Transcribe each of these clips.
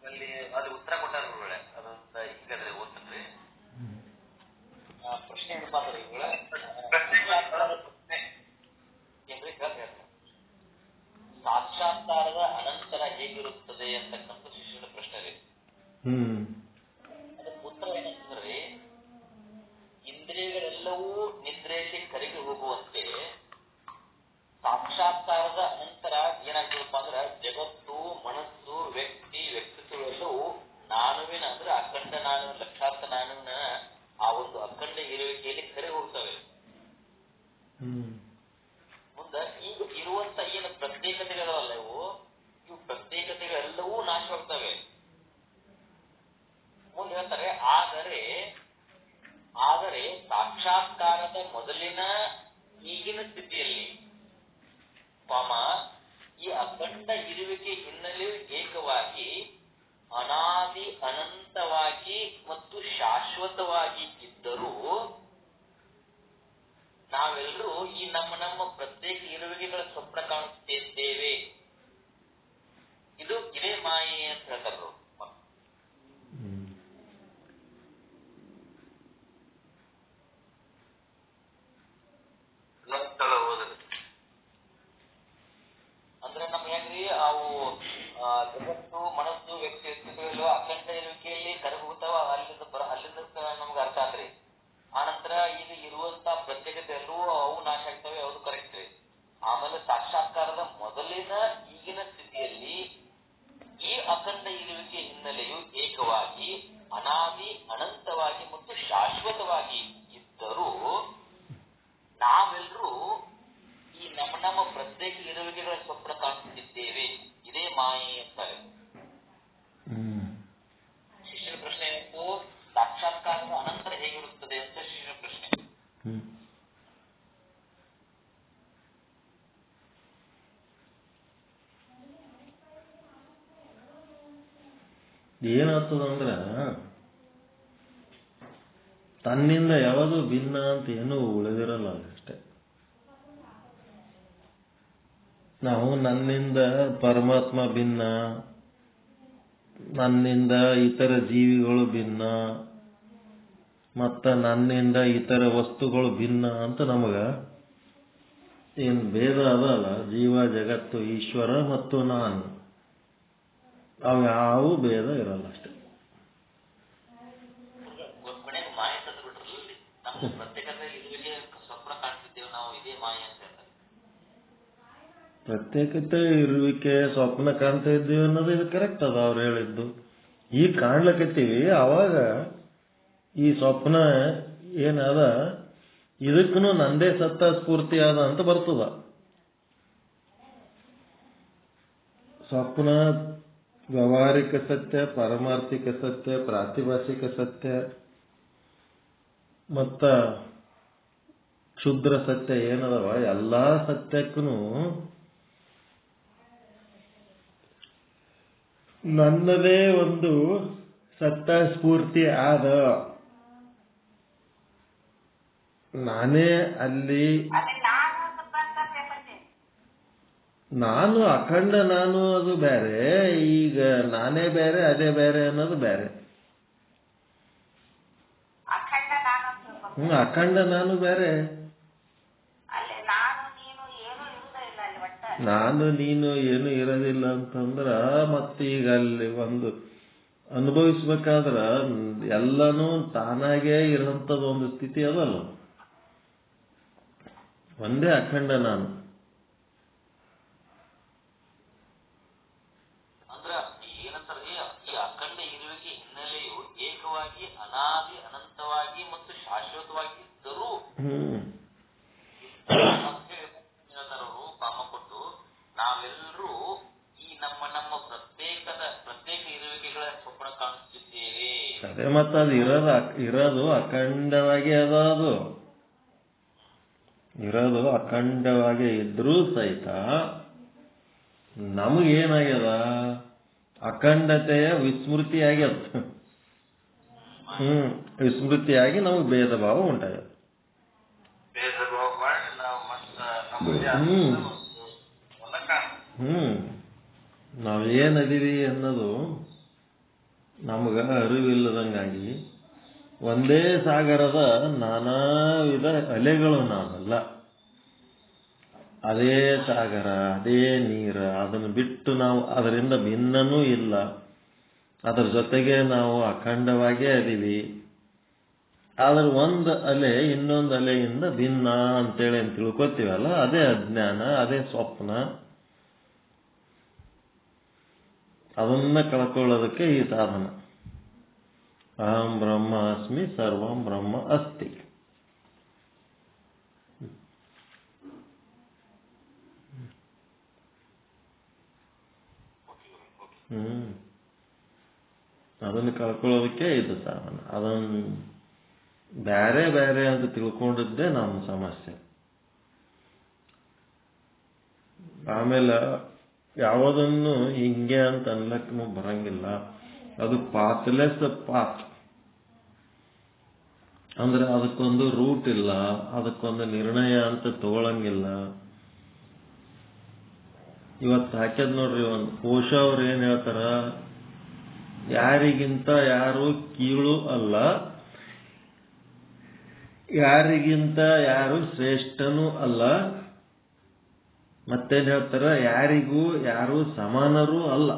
ಅಲ್ಲಿ ಅದು ಉತ್ತರ ಕೊಟ್ಟಾರ ಗುರುಗಳೇ. ಅದೊಂದು ಹಿಂಗಾದ್ರೆ ಓದ್ತನ್ರಿ. ಪ್ರಶ್ನೆ ಏನಪ್ಪಾ ಅಂದ್ರೆ ಗುರುಗಳೇ, ಏನ್ರಿ ಹೇಳ್ತಾರೆ, ಸಾಕ್ಷಾತ್ಕಾರದ ಅನಂತರ ಹೇಗಿರುತ್ತದೆ ಅಂತಕ್ಕಂಥ ಶಿಷ್ಯನ ಪ್ರಶ್ನೆ ರೀ. ಅದಕ್ಕೆ ಉತ್ತರ ಏನಂತಂದ್ರೆ, ಇಂದ್ರಿಯಗಳೆಲ್ಲವೂ ನಿದ್ರೆಯಲ್ಲಿ ಕರಗಿ ಹೋಗುವಂತೆ ಸಾಕ್ಷಾತ್ಕಾರದ ಅನಂತರ ಏನಾಗ್ತದಪ್ಪ ಅಂದ್ರೆ ಜಗತ್ತು, ಮನಸ್ಸು, ವ್ಯಕ್ತಿತ್ವವೆಲ್ಲವೂ ನಾನುವಿನ ಅಂದ್ರೆ ಅಖಂಡ ನಾನು, ಲಕ್ಷಾರ್ಥ ನಾನುವಿನ ಆ ಒಂದು ಅಖಂಡ ಇರುವಿಕೆಯಲ್ಲಿ ಕರಗಿ ಹೋಗ್ತವೆ. ಮುಂದೆ ಈಗ ಇರುವಂತ ಏನು ಪ್ರತ್ಯೇಕತೆಗಳಲ್ಲ ಇವು ಪ್ರತ್ಯೇಕತೆಗಳೆಲ್ಲವೂ ನಾಶವಾಗ್ತವೆ. ಮುಂದೆ ಹೇಳ್ತಾರೆ, ಆದರೆ ಸಾಕ್ಷಾತ್ಕಾರದ ಮೊದಲಿನ ಈಗಿನ ಸ್ಥಿತಿಯಲ್ಲಿ ಈ ಅಖಂಡ ಇರುವಿಕೆ ಹಿನ್ನೆಲೆಯು ಏಕವಾಗಿ, ಅನಾದಿ ಅನಂತವಾಗಿ ಮತ್ತು ಶಾಶ್ವತವಾಗಿ ಇದ್ದರೂ ನಾವೆಲ್ಲರೂ ಈ ನಮ್ಮ ಪ್ರತ್ಯೇಕ ಇರುವಿಕೆಗಳ ಸ್ವಪ್ನ ಕಾಣುತ್ತಿದ್ದೇವೆ. ಇದೇ ಮಾಯೆ ಅಂತ ಹೇಳ್ತಾರ. ಅಂದ್ರೆ ನಮ್ಗೆ ಹೆಂಗ್ರಿ ಅವು ಜಗತ್ತು, ಮನಸ್ಸು, ವ್ಯಕ್ತಿತ್ವಗಳು ಅಖಂಡ ಇರುವಿಕೆಯಲ್ಲಿ ಕರಗುತ್ತಾವ. ಅಲ್ಲಿಂದ ನಮ್ಗೆ ಅರ್ಥ ಆದ್ರಿ. ಆನಂತರ ಈಗ ಇರುವಂತ ಪ್ರತ್ಯೇಕತೆ ಎಲ್ಲವೂ ಅವು ನಾಶ ಆಗ್ತವೆ. ಯಾವುದು ಕರೆಕ್ಟ್ ರೀ. ಆಮೇಲೆ ಸಾಕ್ಷಾತ್ಕಾರದ ಮೊದಲಿನ ಈಗಿನ ಸ್ಥಿತಿಯಲ್ಲಿ ಈ ಅಖಂಡ ಇರುವಿಕೆ ಹಿನ್ನೆಲೆಯು ಏಕವಾಗಿ, ಅನಾದಿ ಅನಂತವಾಗಿ ಮತ್ತು ಶಾಶ್ವತವಾಗಿ ಇದ್ದರೂ ನಾವೆಲ್ಲರೂ ಈ ನಮ್ಮ ಪ್ರತ್ಯೇಕ ಇರುವಿಕೆಗಳ ಸ್ವಪ್ನ ಕಾಣುತ್ತಿದ್ದೇವೆ. ಇದೇ ಮಾಯೆ ಅಂತಾರೆ. ಶಿಷ್ಯನ ಪ್ರಶ್ನೆ ಏನಂತೂ ಸಾಕ್ಷಾತ್ಕಾರದ ಅನಂತರ ಹೇಗಿರುತ್ತದೆ ಅಂತ ಶಿಷ್ಯನ ಪ್ರಶ್ನೆ. ಏನಾಗ್ತದಂದ್ರ ತನ್ನಿಂದ ಯಾವುದು ಭಿನ್ನ ಅಂತ ಏನೂ ಉಳಿದಿರಲ್ಲ ಅಷ್ಟೇ. ನಾವು ನನ್ನಿಂದ ಪರಮಾತ್ಮ ಭಿನ್ನ, ನನ್ನಿಂದ ಇತರ ಜೀವಿಗಳು ಭಿನ್ನ, ಮತ್ತ ನನ್ನಿಂದ ಇತರ ವಸ್ತುಗಳು ಭಿನ್ನ ಅಂತ ನಮಗ ಏನು ಭೇದ ಅದಲ್ಲ. ಜೀವ, ಜಗತ್ತು, ಈಶ್ವರ ಮತ್ತು ನಾನು, ಅವು ಯಾವ ಭೇದ ಇರಲ್ಲ ಅಷ್ಟೇ. ಪ್ರತ್ಯೇಕತೆ ಇರುವಿಕೆ ಸ್ವಪ್ನ ಕಾಣ್ತಾ ಇದ್ದೀವಿ ಅನ್ನೋದು ಇದು ಕರೆಕ್ಟ್ ಅದ ಅವ್ರು ಹೇಳಿದ್ದು. ಈಗ ಕಾಣ್ಲಕತ್ತೀವಿ, ಅವಾಗ ಈ ಸ್ವಪ್ನ ಏನದ ಇದಕ್ಕೂ ನಂದೇ ಸತ್ತ ಸ್ಫೂರ್ತಿ ಅದ ಅಂತ ಬರ್ತದ. ಸ್ವಪ್ನ ವ್ಯಾವಹಾರಿಕ ಸತ್ಯ, ಪಾರಮಾರ್ಥಿಕ ಸತ್ಯ, ಪ್ರಾತಿಭಾಷಿಕ ಸತ್ಯ ಮತ್ತ ಕ್ಷುದ್ರ ಸತ್ಯ ಏನದವ, ಎಲ್ಲಾ ಸತ್ಯಕ್ಕೂ ನನ್ನದೇ ಒಂದು ಸತ್ತ ಸ್ಫೂರ್ತಿ ಆದ. ನಾನೇ ಅಲ್ಲಿ, ನಾನು ಅಖಂಡ ನಾನು ಅದು ಬೇರೆ, ಈಗ ನಾನೇ ಬೇರೆ ಅದೇ ಬೇರೆ ಅನ್ನೋದು ಬೇರೆ. ಅಖಂಡ ನಾನು ಬೇರೆ, ನಾನು ನೀನು ಏನು ಇರೋದಿಲ್ಲ ಅಂತಂದ್ರ ಮತ್ತೀಗ ಅಲ್ಲಿ ಒಂದು ಅನುಭವಿಸ್ಬೇಕಾದ್ರ ಎಲ್ಲನೂ ತಾನಾಗೇ ಇರೋಂಥದ್ದು ಒಂದು ಸ್ಥಿತಿ ಅದಲ್ಲ. ಒಂದೇ ಅಖಂಡ ನಾನು. ಈ ಅಖಂಡ ಇರುವಿಕೆ ಹಿನ್ನೆಲೆಯು ಏಕವಾಗಿ, ಅನಾದಿ ಅನಂತವಾಗಿ ಮತ್ತು ಶಾಶ್ವತವಾಗಿ ಇದ್ದರೂ ಕಾಮ ಕೊಟ್ಟು ನಾವೆಲ್ಲರೂ ಈ ನಮ್ಮ ಪ್ರತ್ಯೇಕ ಇರುವಿಕೆಗಳ ಸ್ವಪ್ನ ಕಾಣಿಸುತ್ತಿದ್ದೇವೆ. ಅದೇ ಮತ್ತ ಅದು ಇರೋದು ಅಖಂಡವಾಗಿ ಅದ. ಅದು ಇರೋದು ಅಖಂಡವಾಗಿ ಇದ್ರೂ ಸಹಿತ ನಮಗೇನಾಗ್ಯದ, ಅಖಂಡತೆಯ ವಿಸ್ಮೃತಿ ಆಗ್ಯದ. ವಿಸ್ಮೃತಿಯಾಗಿ ನಮಗೆ ಭೇದ ಭಾವ ಉಂಟಾಗ್ಯದ. ನಾವೇನದೀವಿ ಅನ್ನೋದು ನಮಗೆ ಅರಿವಿಲ್ಲದಂಗಾಗಿ ಒಂದೇ ಸಾಗರದ ನಾನಾ ವಿಧ ಅಲೆಗಳು ನಾವಲ್ಲ. ಅದೇ ಸಾಗರ, ಅದೇ ನೀರು, ಅದನ್ನು ಬಿಟ್ಟು ನಾವು ಅದರಿಂದ ಭಿನ್ನನೂ ಇಲ್ಲ. ಅದರ ಜೊತೆಗೆ ನಾವು ಅಖಂಡವಾಗೇ ಅದೀವಿ. ಆದ್ರೆ ಒಂದು ಅಲೆ ಇನ್ನೊಂದು ಅಲೆಯಿಂದ ಭಿನ್ನ ಅಂತೇಳಿ ತಿಳ್ಕೊತೀವಲ್ಲ, ಅದೇ ಅಜ್ಞಾನ, ಅದೇ ಸ್ವಪ್ನ. ಅದನ್ನ ಕಳ್ಕೊಳ್ಳೋದಕ್ಕೆ ಈ ಸಾಧನ. ಅಹಂ ಬ್ರಹ್ಮ ಅಸ್ಮಿ, ಸರ್ವಂ ಬ್ರಹ್ಮ ಅಸ್ತಿ. ಅದನ್ನು ಕಳ್ಕೊಳ್ಳೋದಕ್ಕೆ ಇದು ಸಾಧನ. ಅದನ್ನು ಬೇರೆ ಬೇರೆ ಅಂತ ತಿಳ್ಕೊಂಡಿದ್ದೇ ನಮ್ಮ ಸಮಸ್ಯೆ. ಆಮೇಲೆ ಯಾವುದನ್ನು ಹಿಂಗೆ ಅಂತ ಅನ್ಲಕ್ಕೂ ಬರಂಗಿಲ್ಲ. ಅದು ಪಾತ್ಲೆಸ್ ಪಾತ್ ಅಂದ್ರೆ ಅದಕ್ಕೊಂದು ರೂಟ್ ಇಲ್ಲ, ಅದಕ್ಕೊಂದು ನಿರ್ಣಯ ಅಂತ ತಗೊಳಂಗಿಲ್ಲ. ಇವತ್ತು ಹಾಕ್ಯದ ನೋಡ್ರಿ, ಒಂದು ಕೋಶ ಅವ್ರು ಏನ್ ಹೇಳ್ತಾರ, ಯಾರಿಗಿಂತ ಯಾರು ಕೀಳು ಅಲ್ಲ, ಯಾರಿಗಿಂತ ಯಾರು ಶ್ರೇಷ್ಠನೂ ಅಲ್ಲ. ಮತ್ತೇನ್ ಹೇಳ್ತಾರ, ಯಾರಿಗೂ ಯಾರು ಸಮಾನರೂ ಅಲ್ಲ.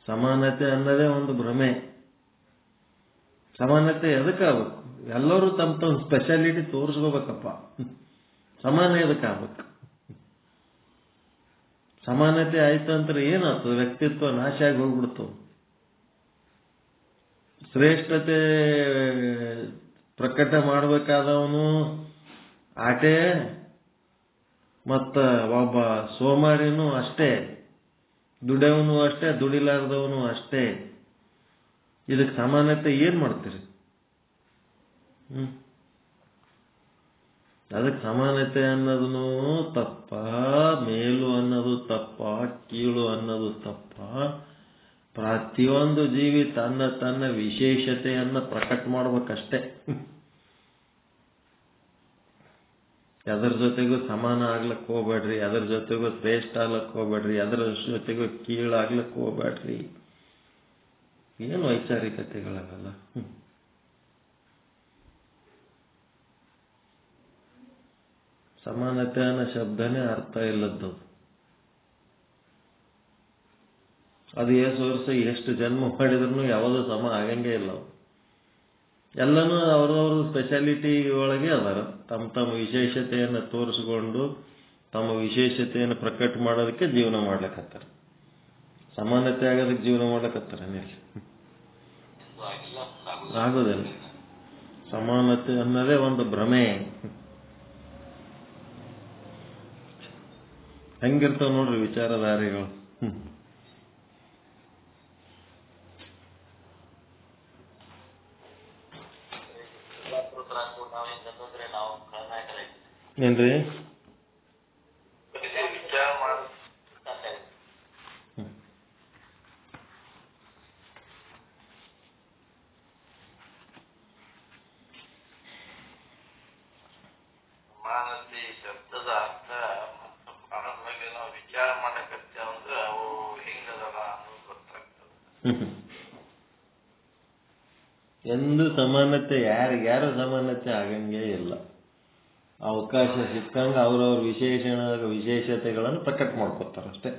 ಸಮಾನತೆ ಅನ್ನೋದೇ ಒಂದು ಭ್ರಮೆ. ಸಮಾನತೆ ಎದಕ್ಕಾಗಬೇಕು? ಎಲ್ಲರೂ ತಮ್ಮ ತಮ್ಮ ಸ್ಪೆಷಾಲಿಟಿ ತೋರಿಸ್ಕೋಬೇಕಪ್ಪ. ಸಮಾನ ಎದಕ್ಕಾಗಬೇಕು? ಸಮಾನತೆ ಆಯ್ತು ಅಂದ್ರೆ ಏನಾಗ್ತದೆ? ವ್ಯಕ್ತಿತ್ವ ನಾಶ ಆಗಿ ಹೋಗ್ಬಿಡ್ತು. ಶ್ರೇಷ್ಠತೆ ಪ್ರಕಟ ಮಾಡಬೇಕಾದವನು ಆಟೆ, ಮತ್ತ ಒಬ್ಬ ಸೋಮಾರಿನೂ ಅಷ್ಟೇ, ದುಡಿಯವನು ಅಷ್ಟೇ, ದುಡಿಲಾರ್ದವನು ಅಷ್ಟೇ. ಇದಕ್ಕೆ ಸಮಾನತೆ ಏನ್ ಮಾಡ್ತೀರಿ? ಅದಕ್ಕೆ ಸಮಾನತೆ ಅನ್ನೋದನ್ನು ತಪ್ಪ, ಮೇಲು ಅನ್ನೋದು ತಪ್ಪ, ಕೀಳು ಅನ್ನೋದು ತಪ್ಪ. ಪ್ರತಿಯೊಂದು ಜೀವಿ ತನ್ನ ತನ್ನ ವಿಶೇಷತೆಯನ್ನ ಪ್ರಕಟ ಮಾಡ್ಬೇಕಷ್ಟೇ. ಎದರ ಜೊತೆಗೂ ಸಮಾನ ಆಗ್ಲಕ್ಕೆ ಹೋಗ್ಬೇಡ್ರಿ, ಎದರ ಜೊತೆಗೂ ಶ್ರೇಷ್ಠ ಆಗ್ಲಕ್ಕೆ ಹೋಗ್ಬೇಡ್ರಿ, ಎದರ ಜೊತೆಗೂ ಕೀಳಾಗ್ಲಕ್ಕೆ ಹೋಗ್ಬೇಡ್ರಿ. ಏನು ವೈಚಾರಿಕತೆಗಳಾಗಲ್ಲ. ಸಮಾನತೆ ಅನ್ನೋ ಶಬ್ದನೇ ಅರ್ಥ ಇಲ್ಲದ್ದು. ಅದು ಎಷ್ಟು ವರ್ಷ ಎಷ್ಟು ಜನ್ಮ ಮಾಡಿದ್ರು ಯಾವುದೂ ಸಮ ಆಗಂಗೆ ಇಲ್ಲ. ಎಲ್ಲನೂ ಅವ್ರವ್ರ ಸ್ಪೆಷಾಲಿಟಿ ಒಳಗೆ ಅದಾರ. ತಮ್ಮ ತಮ್ಮ ವಿಶೇಷತೆಯನ್ನು ತೋರಿಸ್ಕೊಂಡು ತಮ್ಮ ವಿಶೇಷತೆಯನ್ನು ಪ್ರಕಟ ಮಾಡೋದಕ್ಕೆ ಜೀವನ ಮಾಡ್ಲಿಕ್ಕತ್ತಾರ. ಸಮಾನತೆ ಆಗೋದಕ್ಕೆ ಜೀವನ ಮಾಡ್ಲಿಕ್ಕತ್ತಾರ ಆಗೋದಿಲ್ಲ. ಸಮಾನತೆ ಅನ್ನೋದೇ ಒಂದು ಭ್ರಮೆ. ಹೆಂಗಿರ್ತಾವ ನೋಡ್ರಿ ವಿಚಾರಧಾರೆಗಳು. ಏನ್ರಿ? ಸಮಾನತೆ ಶಬ್ದದ ಅರ್ಥ ಅದ್ರ ಬಗ್ಗೆ ನಾವು ವಿಚಾರ ಮಾಡಕತ್ತೇವೆ ಅಂದ್ರೆ ಅವು ಹೆಂಗದಲ್ಲ ಅನ್ನೋದು ಗೊತ್ತಾಗ್ತದೆ. ಎಂದು ಸಮಾನತೆ ಯಾರಿಗ್ಯಾರು ಸಮಾನತೆ ಆಗಂಗೆ ಇಲ್ಲ. ಅವಕಾಶ ಸಿಕ್ಕಂಗ ಅವ್ರವ್ರ ವಿಶೇಷತೆಗಳನ್ನು ಪ್ರಕಟ ಮಾಡ್ಕೊತಾರ ಅಷ್ಟೇ.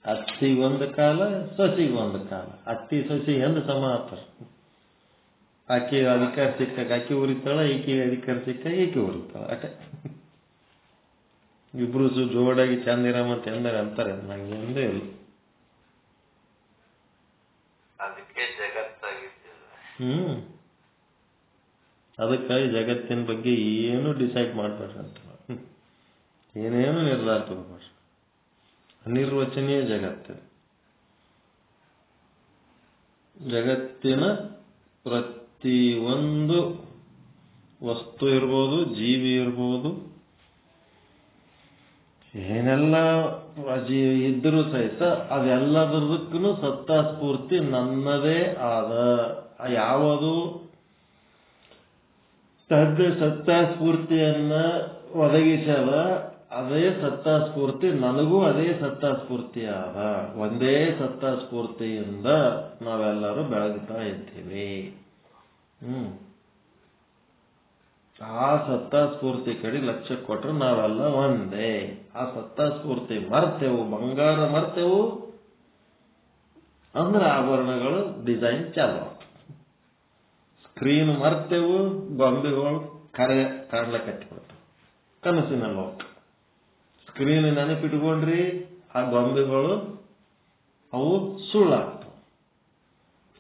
ಅತ್ತಿಗೊಂದು ಕಾಲ, ಸೊಸಿಗೊಂದು ಕಾಲ. ಅತ್ತಿ ಸೊಸಿ ಎಂದು ಸಮ ಆಗ್ತಾರ. ಆಕೆ ಅಧಿಕಾರ ಸಿಕ್ಕಾಗ ಆಕೆ ಉರಿತಾಳ, ಈಕೆಗೆ ಅಧಿಕಾರ ಸಿಕ್ಕಾಗ ಈಕೆ ಉರಿತಾಳ ಅಷ್ಟೇ. ಇಬ್ರು ಜೋಡಾಗಿ ಚಂದಿರಾಮ ಅಂತ ಎಂದರೆ ಅಂತಾರೆ, ನಂಗೆ ಎಂದೇ ಇಲ್ಲ. ಅದಕ್ಕೆ ಜಗತ್ತಾಗಿತ್ತು. ಅದಕ್ಕಾಗಿ ಜಗತ್ತಿನ ಬಗ್ಗೆ ಏನು ಡಿಸೈಡ್ ಮಾಡ್ಬೇಡ್ರಿ ಅಂತ, ಏನೇನು ನಿರ್ಧಾರ ತಗೋಬೇಡ್ರಿ. ಅನಿರ್ವಚನೀಯ ಜಗತ್ತು. ಜಗತ್ತಿನ ಪ್ರತಿಯೊಂದು ವಸ್ತು ಇರ್ಬೋದು, ಜೀವಿ ಇರ್ಬೋದು, ಏನೆಲ್ಲ ಇದ್ರೂ ಸಹಿತ ಅದೆಲ್ಲದಕ್ಕೂ ಸತ್ತಾ ಸ್ಫೂರ್ತಿ ನನ್ನದೇ ಆದ. ಯಾವುದು ತನ್ನ ಸತ್ತಾಸ್ಫೂರ್ತಿಯನ್ನ ಒದಗಿಸದ ಅದೇ ಸತ್ತಾಸ್ಫೂರ್ತಿ ನನಗೂ ಅದೇ ಸತ್ತಾಸ್ಫೂರ್ತಿ ಆದ. ಒಂದೇ ಸತ್ತಾಸ್ಫೂರ್ತಿಯಿಂದ ನಾವೆಲ್ಲರೂ ಬೆಳಗ್ತಾ ಇದ್ದೀವಿ. ಆ ಸತ್ತಾಸ್ಫೂರ್ತಿ ಕಡೆ ಲಕ್ಷ್ಯ ಕೊಟ್ರೆ ನಾವೆಲ್ಲ ಒಂದೇ. ಆ ಸತ್ತಾಸ್ಫೂರ್ತಿ ಮರ್ತೇವು, ಬಂಗಾರ ಮರ್ತೇವು ಅಂದ್ರೆ ಆಭರಣಗಳು ಡಿಸೈನ್ ಚಾಲು. ಸ್ಕ್ರೀನ್ ಮರ್ತೇವು, ಗೊಂಬೆಗಳು ಕರೆ ಕಾಣ್ಲಕತ್ತಿಬಿಡ್ತಾವ. ಕನಸಿನ ಲೋಕ. ಸ್ಕ್ರೀನ್ ನೆನಪಿಟ್ಕೊಂಡ್ರಿ, ಆ ಗೊಂಬೆಗಳು ಅವು ಸುಳ್ಳಾಗ್ತಾವ.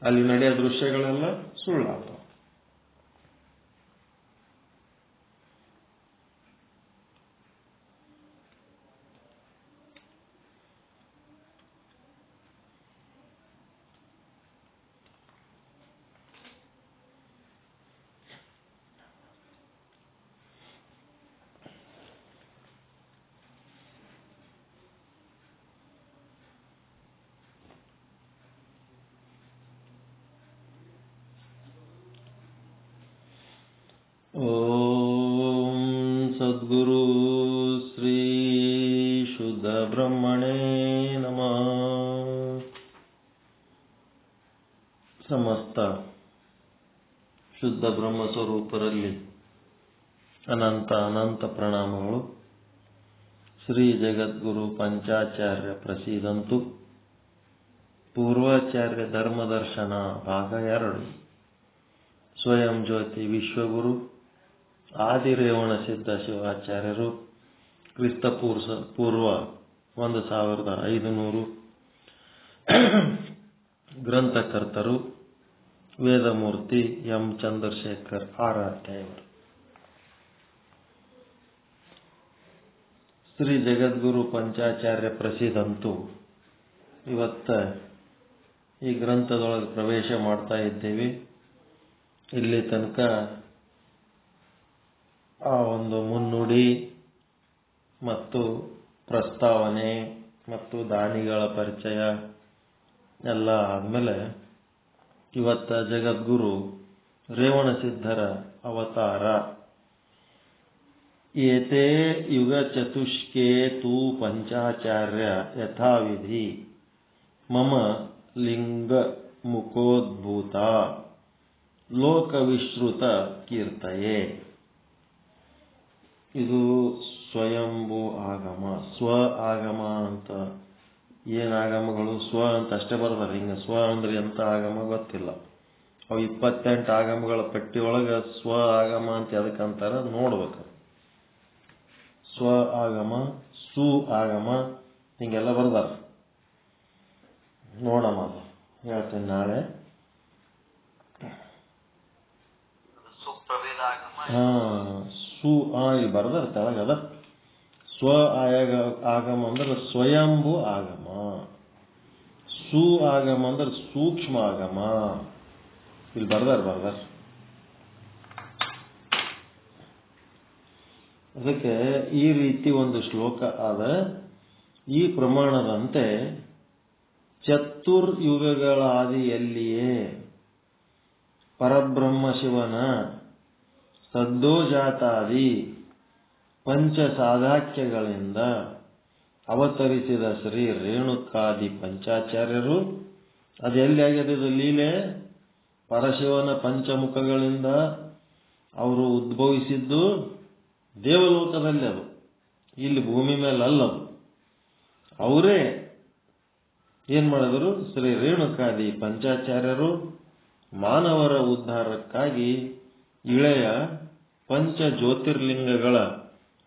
ಅಲ್ಲಿ ನಡೆಯೋ ದೃಶ್ಯಗಳೆಲ್ಲ ಸುಳ್ಳಾಗ್ತಾವ. ಓಂ ಸದ್ಗುರು ಶ್ರೀ ಶುದ್ಧ ಬ್ರಹ್ಮಣೇ ನಮಃ. ಸಮಸ್ತ ಶುದ್ಧ ಬ್ರಹ್ಮ ಸ್ವರೂಪರಲ್ಲಿ ಅನಂತ ಅನಂತ ಪ್ರಣಾಮಗಳು. ಶ್ರೀ ಜಗದ್ಗುರು ಪಂಚಾಚಾರ್ಯ ಪ್ರಸೀದಂತು. ಪೂರ್ವಾಚಾರ್ಯ ಧರ್ಮದರ್ಶನ ಭಾಗ 2. ಸ್ವಯಂ ಜ್ಯೋತಿ ವಿಶ್ವಗುರು ಆದಿರೇವಣ ಸಿದ್ಧ ಶಿವಾಚಾರ್ಯರು ಕ್ರಿಸ್ತಪೂರ್ವ 1500 ಗ್ರಂಥಕರ್ತರು ವೇದಮೂರ್ತಿ ಎಂ ಚಂದ್ರಶೇಖರ್ ಆರಾಧ್ಯವರು. ಶ್ರೀ ಜಗದ್ಗುರು ಪಂಚಾಚಾರ್ಯ ಪ್ರಸಿದ್ಧಂತೂ ಇವತ್ತ ಈ ಗ್ರಂಥದೊಳಗೆ ಪ್ರವೇಶ ಮಾಡ್ತಾ ಇದ್ದೇವೆ. ಇಲ್ಲಿ ತನಕ ಆ ಒಂದು ಮುನ್ನುಡಿ ಮತ್ತು ಪ್ರಸ್ತಾವನೆ ಮತ್ತು ದಾನಿಗಳ ಪರಿಚಯ ಎಲ್ಲ ಆದಮೇಲೆ ಇವತ್ತ ಜಗದ್ಗುರು ರೇವಣಸಿದ್ಧರ ಅವತಾರ. ಏತೇ ಯುಗ ಚತುಷ್ಕೇ ತು ಪಂಚಾಚಾರ್ಯ ಯಥಾವಿಧಿ ಮಮ ಲಿಂಗ ಮುಖೋದ್ಭೂತ ಲೋಕವಿಶ್ರುತ ಕೀರ್ತಯೇ. ಇದು ಸ್ವಯಂಭೂ ಆಗಮ, ಸ್ವ ಆಗಮ ಅಂತ. ಏನು ಆಗಮಗಳು ಸ್ವ ಅಂತ ಅಷ್ಟೇ ಬರ್ತಾರೆ. ಹಿಂಗೆ ಸ್ವ ಅಂದ್ರೆ ಎಂಥ ಆಗಮ ಗೊತ್ತಿಲ್ಲ. ಅವು 28 ಆಗಮಗಳ ಪಟ್ಟಿಯೊಳಗೆ ಸ್ವ ಆಗಮ ಅಂತ ಎದಕ್ಕಂತಾರ ನೋಡ್ಬೇಕು. ಸ್ವ ಆಗಮ, ಸು ಆಗಮ ಹಿಂಗೆಲ್ಲ ಬರ್ದಾರ. ನೋಡಮ್ಮ, ಹೇಳ್ತೀನಿ ನಾಳೆ. ಸು ಇಲ್ಲಿ ಬರ್ದಾರ ತೆಳಗದ. ಸ್ವ ಆಗಮ ಅಂದ್ರೆ ಸ್ವಯಂಭೂ ಆಗಮ, ಸು ಆಗಮ ಅಂದ್ರೆ ಸೂಕ್ಷ್ಮ ಆಗಮ. ಇಲ್ಲಿ ಬರ್ದಾರ. ಅದಕ್ಕೆ ಈ ರೀತಿ ಒಂದು ಶ್ಲೋಕ ಆದ. ಈ ಪ್ರಮಾಣದಂತೆ ಚತುರ್ಯುಗಗಳ ಆದಿಯಲ್ಲಿಯೇ ಪರಬ್ರಹ್ಮ ಶಿವನ ಸದ್ದೋಜಾತಾದಿ ಪಂಚಸಾಧಾಕ್ಯಗಳಿಂದ ಅವತರಿಸಿದ ಶ್ರೀ ರೇಣುಕಾದಿ ಪಂಚಾಚಾರ್ಯರು. ಅದೆಲ್ಲಿ ಆಗಿದೆ ಇದು ಲೀಲೆ? ಪರಶಿವನ ಪಂಚಮುಖಗಳಿಂದ ಅವರು ಉದ್ಭವಿಸಿದ್ದು ದೇವಲೋಕದಲ್ಲಿ. ಅದು ಇಲ್ಲಿ ಭೂಮಿ ಮೇಲೆ ಅಲ್ಲದು. ಅವರೇ ಏನ್ ಮಾಡಿದರು? ಶ್ರೀ ರೇಣುಕಾದಿ ಪಂಚಾಚಾರ್ಯರು ಮಾನವರ ಉದ್ಧಾರಕ್ಕಾಗಿ ಇಳೆಯ ಪಂಚ ಜ್ಯೋತಿರ್ಲಿಂಗಗಳ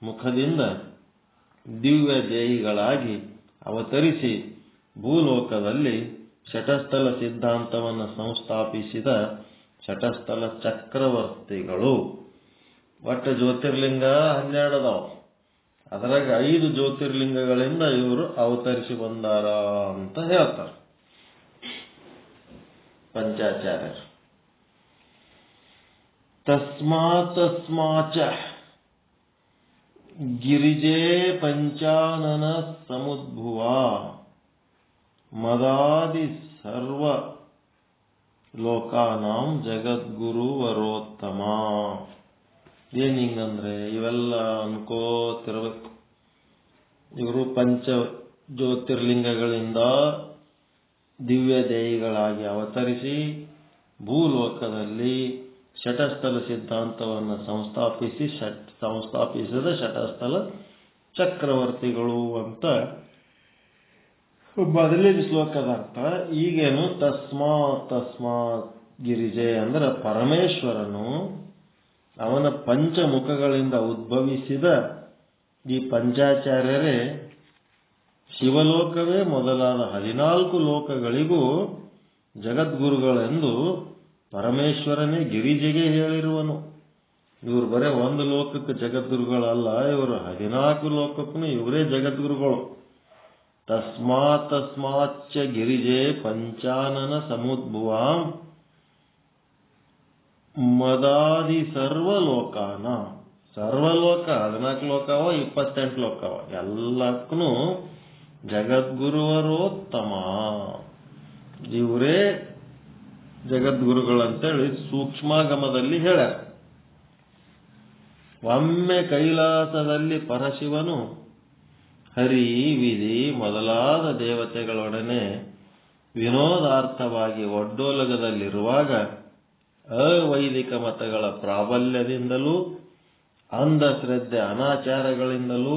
ಮುಖದಿಂದ ದಿವ್ಯ ದೇಹಿಗಳಾಗಿ ಅವತರಿಸಿ ಭೂಲೋಕದಲ್ಲಿ ಶಟಸ್ಥಲ ಸಿದ್ಧಾಂತವನ್ನು ಸಂಸ್ಥಾಪಿಸಿದ ಶಟಸ್ಥಲ ಚಕ್ರವರ್ತಿಗಳು. ಒಟ್ಟು ಜ್ಯೋತಿರ್ಲಿಂಗ 12 ಅದಾವ. ಅದರಾಗ 5 ಜ್ಯೋತಿರ್ಲಿಂಗಗಳಿಂದ ಇವರು ಅವತರಿಸಿ ಬಂದಾರ ಅಂತ ಹೇಳ್ತಾರೆ ಪಂಚಾಚಾರ್ಯರು. ತಸ್ಮಾಚ ಗಿರಿಜೆ ಪಂಚಾನನ ಸಮುದ್ಭುವ ಮದಾದಿ ಸರ್ವ ಲೋಕಾನಾಂ ಜಗದ್ಗುರು ವರೋತ್ತಮ. ಏನ್ ಹಿಂಗಂದ್ರೆ ಇವೆಲ್ಲ ಅನ್ಕೋತಿರ್ಬೇಕು. ಇವರು ಪಂಚ ಜ್ಯೋತಿರ್ಲಿಂಗಗಳಿಂದ ದಿವ್ಯ ದೇಹಿಗಳಾಗಿ ಅವತರಿಸಿ ಭೂಲೋಕದಲ್ಲಿ ಶಟಸ್ಥಲ ಸಿದ್ಧಾಂತವನ್ನು ಸಂಸ್ಥಾಪಿಸಿದ ಶಟಸ್ಥಲ ಚಕ್ರವರ್ತಿಗಳು ಅಂತ ಮೊದಲಿನ ಶ್ಲೋಕದ ಅರ್ಥ. ಈಗೇನು ತಸ್ಮಾತ್ ಗಿರಿಜೆ ಅಂದ್ರೆ ಪರಮೇಶ್ವರನು ಅವನ ಪಂಚಮುಖಗಳಿಂದ ಉದ್ಭವಿಸಿದ ಈ ಪಂಚಾಚಾರ್ಯರೇ ಶಿವಲೋಕವೇ ಮೊದಲಾದ 14 ಲೋಕಗಳಿಗೂ ಜಗದ್ಗುರುಗಳೆಂದು ಪರಮೇಶ್ವರನೇ ಗಿರಿಜೆಗೆ ಹೇಳಿರುವನು. ಇವರು ಬರೇ ಒಂದು ಲೋಕಕ್ಕೆ ಜಗದ್ಗುರುಗಳಲ್ಲ, ಇವರು 14 ಲೋಕಕ್ಕೂ ಇವರೇ ಜಗದ್ಗುರುಗಳು. ತಸ್ಮಾಚ್ಚ ಗಿರಿಜೆ ಪಂಚಾನನ ಸಮುದ್ಭುವಾಂ ಮದಾದಿ ಸರ್ವಲೋಕಾನ. ಸರ್ವಲೋಕ 14 ಲೋಕವ 28 ಲೋಕವ ಎಲ್ಲಕ್ಕೂ ಜಗದ್ಗುರುವರೋತ್ತಮ ಇವರೇ ಜಗದ್ಗುರುಗಳಂತೇಳಿ ಸೂಕ್ಷ್ಮಾಗಮದಲ್ಲಿ ಹೇಳ್ಯಾರ. ಒಮ್ಮೆ ಕೈಲಾಸದಲ್ಲಿ ಪರಶಿವನು ಹರಿ ವಿಧಿ ಮೊದಲಾದ ದೇವತೆಗಳೊಡನೆ ವಿನೋದಾರ್ಥವಾಗಿ ಒಡ್ಡೋಲಗದಲ್ಲಿರುವಾಗ ಅವೈದಿಕ ಮತಗಳ ಪ್ರಾಬಲ್ಯದಿಂದಲೂ ಅಂಧಶ್ರದ್ಧೆ ಅನಾಚಾರಗಳಿಂದಲೂ,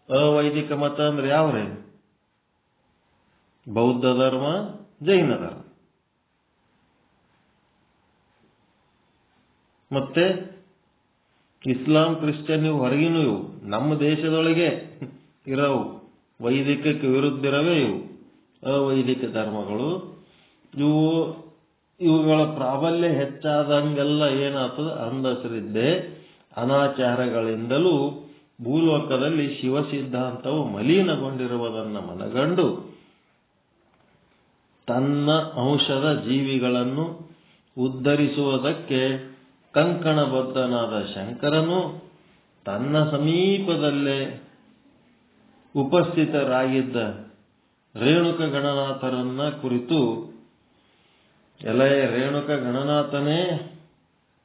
ಅವೈದಿಕ ಮತ ಅಂದ್ರೆ ಯಾವ್ರೇ? ಬೌದ್ಧ ಧರ್ಮ, ಜೈನ ಧರ್ಮ, ಮತ್ತೆ ಇಸ್ಲಾಂ, ಕ್ರಿಶ್ಚಿಯನ್, ಇವು ಹೊರಗಿನೂ ಇವು ನಮ್ಮ ದೇಶದೊಳಗೆ ಇರವು ವೈದಿಕಕ್ಕೆ ವಿರುದ್ಧ ಇರವೇ ಇವು ಅವೈದಿಕ ಧರ್ಮಗಳು. ಇವುಗಳ ಪ್ರಾಬಲ್ಯ ಹೆಚ್ಚಾದಂಗೆಲ್ಲ ಏನಾಗ್ತದ? ಅಂಧಶ್ರದ್ಧೆ ಅನಾಚಾರಗಳಿಂದಲೂ ಭೂಲೋಕದಲ್ಲಿ ಶಿವ ಸಿದ್ಧಾಂತವು ಮಲೀನಗೊಂಡಿರುವುದನ್ನು ಮನಗಂಡು ತನ್ನ ಅಂಶದ ಜೀವಿಗಳನ್ನು ಉದ್ಧರಿಸುವುದಕ್ಕೆ ಕಂಕಣಬದ್ಧನಾದ ಶಂಕರನು ತನ್ನ ಸಮೀಪದಲ್ಲೇ ಉಪಸ್ಥಿತರಾಗಿದ್ದ ರೇಣುಕ ಗಣನಾಥರನ್ನ ಕುರಿತು, ಎಲೆ ರೇಣುಕ ಗಣನಾಥನೇ,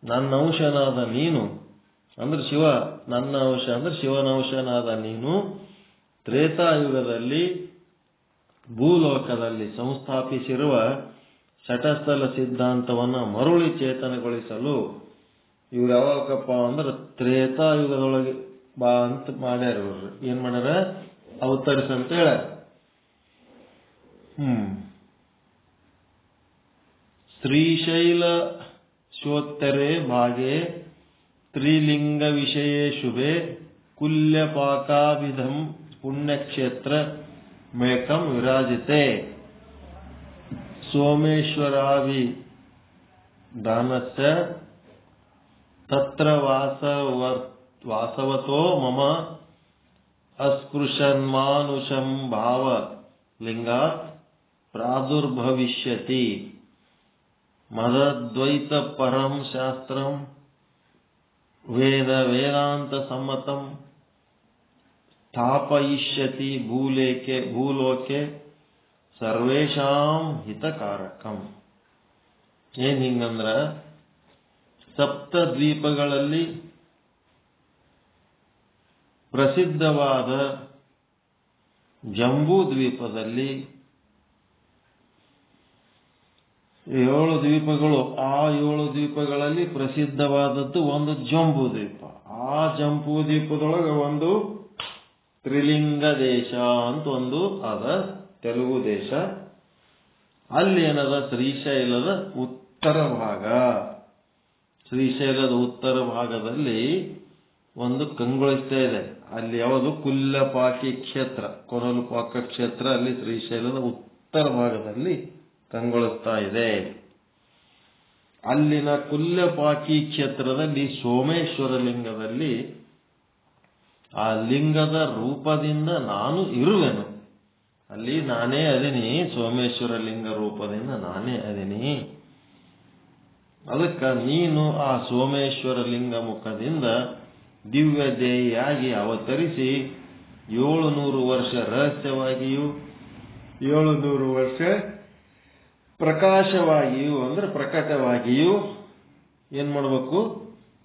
ನನ್ನ ಅಂಶನಾದ ನೀನು ಅಂದ್ರೆ ಶಿವ, ನನ್ನ ಅಂಶ ಅಂದ್ರೆ ಶಿವನ ಅಂಶನಾದ ನೀನು ತ್ರೇತಾಯುಗದಲ್ಲಿ ಭೂಲೋಕದಲ್ಲಿ ಸಂಸ್ಥಾಪಿಸಿರುವ ಶಟಸ್ಥಲ ಸಿದ್ಧಾಂತವನ್ನು ಮರುಳಿ ಚೇತನಗೊಳಿಸಲು ಇವ್ರು ಯಾವಾಗಪ್ಪ ಅಂದ್ರೆ ತ್ರೇತಾಯುಗದೊಳಗೆ ಬಾ ಅಂತ ಮಾಡ್ಯಾರ. ಇವ್ರು ಏನ್ ಮಾಡ್ಯಾರ? ಅವತರಿಸಂತ ಹೇಳ್ಯಾರ. ಶ್ರೀಶೈಲ ಶೋತ್ತರೆ ಭಾಗೆ ತ್ರಿಲಿಂಗ ವಿಷಯೇ ಶುಭೆ ಕುಲ್ಯಪಾಕಾಭಿಧಂ ಪುಣ್ಯಕ್ಷೇತ್ರ ಮೇಕಂ ವಿರಾಜಿತೆ ಸೋಮೇಶ್ವರಾಭಿ ದಾನಸ್ಯ ತತ್ರ ವಾಸವತೋ ಮಮ ಅಸ್ಪೃಶನ್ಮಾನುಷಂ ಭಾವ ಲಿಂಗಾತ್ ಪ್ರಾದುರ್ಭವಿಷ್ಯತಿ ಮದದ್ವೈತ ಪರಂ ಶಾಸ್ತ್ರಂ ವೇದಾಂತ ಸಮ್ಮತಂ ಸ್ಥಾಪಯಿಷ್ಯತಿ ಭೂಲೋಕೆ ಸರ್ವೇಷಾಂ ಹಿತಕಾರಕಂ. ಏನ್ ಹಿಂಗಂದ್ರ ಸಪ್ತ ದ್ವೀಪಗಳಲ್ಲಿ ಪ್ರಸಿದ್ಧವಾದ ಜಂಬೂ ದ್ವೀಪದಲ್ಲಿ 7 ದ್ವೀಪಗಳು, ಆ 7 ದ್ವೀಪಗಳಲ್ಲಿ ಪ್ರಸಿದ್ಧವಾದದ್ದು ಒಂದು ಜಂಬೂ ದ್ವೀಪ. ಆ ಜಂಬೂ ದ್ವೀಪದೊಳಗೆ ಒಂದು ತ್ರಿಲಿಂಗ ದೇಶ ಅಂತ ಒಂದು ಅದ, ತೆಲುಗು ದೇಶ. ಅಲ್ಲಿ ಏನದ? ಶ್ರೀಶೈಲದ ಉತ್ತರ ಭಾಗ. ಶ್ರೀಶೈಲದ ಉತ್ತರ ಭಾಗದಲ್ಲಿ ಒಂದು ಕಂಗೊಳಿಸ್ತಾ ಇದೆ. ಅಲ್ಲಿ ಯಾವುದು? ಕುಲ್ಯಪಾಕಿ ಕ್ಷೇತ್ರ, ಕೊರಲುಪಾಕ ಕ್ಷೇತ್ರ ಅಲ್ಲಿ ಶ್ರೀಶೈಲದ ಉತ್ತರ ಭಾಗದಲ್ಲಿ ಕಂಗೊಳಿಸ್ತಾ ಇದೆ. ಅಲ್ಲಿನ ಕುಲ್ಯಪಾಕಿ ಕ್ಷೇತ್ರದಲ್ಲಿ ಸೋಮೇಶ್ವರ ಲಿಂಗದಲ್ಲಿ ಆ ಲಿಂಗದ ರೂಪದಿಂದ ನಾನು ಇರುವೆನು. ಅಲ್ಲಿ ನಾನೇ ಅದೀನಿ, ಸೋಮೇಶ್ವರ ಲಿಂಗ ರೂಪದಿಂದ ನಾನೇ ಅದೀನಿ. ಅದಕ್ಕೆ ನೀನು ಆ ಸೋಮೇಶ್ವರ ಲಿಂಗ ಮುಖದಿಂದ ದಿವ್ಯ ದೇಹಿಯಾಗಿ ಅವತರಿಸಿ 700 ವರ್ಷ ರಹಸ್ಯವಾಗಿಯೂ 700 ವರ್ಷ ಪ್ರಕಾಶವಾಗಿಯೂ ಅಂದ್ರೆ ಪ್ರಕಟವಾಗಿಯೂ ಏನ್ ಮಾಡಬೇಕು?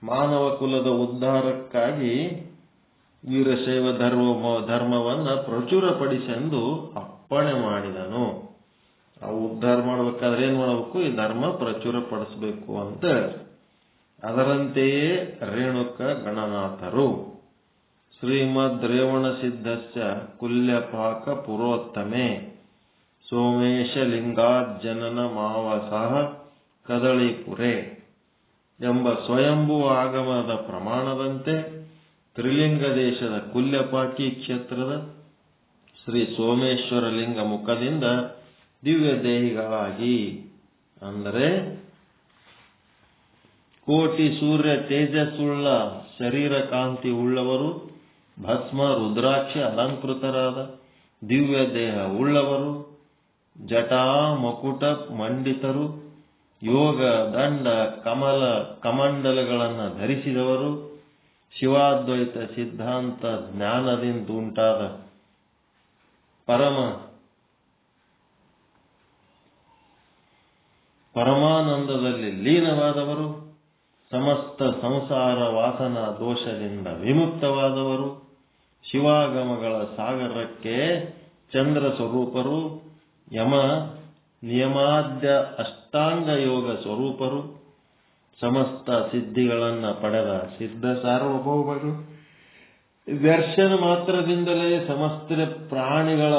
ಮಾನವ ಕುಲದ ಉದ್ಧಾರಕ್ಕಾಗಿ ವೀರಶೈವ ಧರ್ಮವನ್ನು ಪ್ರಚುರಪಡಿಸೆಂದು ಅಪ್ಪಣೆ ಮಾಡಿದನು. ಅವು ಉದ್ಧಾರ ಮಾಡಬೇಕಾದ್ರೆ ಏನ್ ಮಾಡಬೇಕು? ಈ ಧರ್ಮ ಪ್ರಚುರಪಡಿಸಬೇಕು ಅಂತ. ಅದರಂತೆಯೇ ರೇಣುಕ ಗಣನಾಥರು ಶ್ರೀಮದ್ ರೇವಣ ಸಿದ್ಧಸ್ಯ ಕುಲ್ಯಪಾಕ ಪುರೋತ್ತಮೆ ಸೋಮೇಶ ಲಿಂಗಾಜ್ಜನನ ಮಾವಸಃ ಕದಳಿಪುರೆ ಎಂಬ ಸ್ವಯಂಭೂ ಆಗಮದ ಪ್ರಮಾಣದಂತೆ ತ್ರಿಲಿಂಗ ದೇಶದ ಕುಲ್ಯಪಾಕಿ ಕ್ಷೇತ್ರದ ಶ್ರೀ ಸೋಮೇಶ್ವರ ಲಿಂಗ ಮುಖದಿಂದ ದಿವ್ಯ ದೇಹಿಗಳಾಗಿ, ಅಂದರೆ ಕೋಟಿ ಸೂರ್ಯ ತೇಜಸ್ಸುಳ್ಳ ಶರೀರ ಕಾಂತಿ ಉಳ್ಳವರು, ಭಸ್ಮ ರುದ್ರಾಕ್ಷ ಅಲಂಕೃತರಾದ ದಿವ್ಯ ದೇಹ ಉಳ್ಳವರು, ಜಟಾ ಮಕುಟ ಮಂಡಿತರು, ಯೋಗ ದಂಡ ಕಮಲ ಕಮಂಡಲಗಳನ್ನು ಧರಿಸಿದವರು, ಶಿವಾದ್ವೈತ ಸಿದ್ಧಾಂತ ಜ್ಞಾನದಿಂದುಂಟಾದ ಪರಮಾನಂದದಲ್ಲಿ ಲೀನವಾದವರು, ಸಮಸ್ತ ಸಂಸಾರ ವಾಸನಾ ದೋಷದಿಂದ ವಿಮುಕ್ತವಾದವರು, ಶಿವಾಗಮಗಳ ಸಾಗರಕ್ಕೆ ಚಂದ್ರ ಸ್ವರೂಪರು, ಯಮ ನಿಯಮಾದ್ಯ ಅಷ್ಟಾಂಗ ಯೋಗ ಸ್ವರೂಪರು, ಸಮಸ್ತ ಸಿದ್ಧಿಗಳನ್ನು ಪಡೆದ ಸಿದ್ಧ ಸಾರ್ವಭೌಮರು, ದರ್ಶನ ಮಾತ್ರದಿಂದಲೇ ಸಮಸ್ತ ಪ್ರಾಣಿಗಳ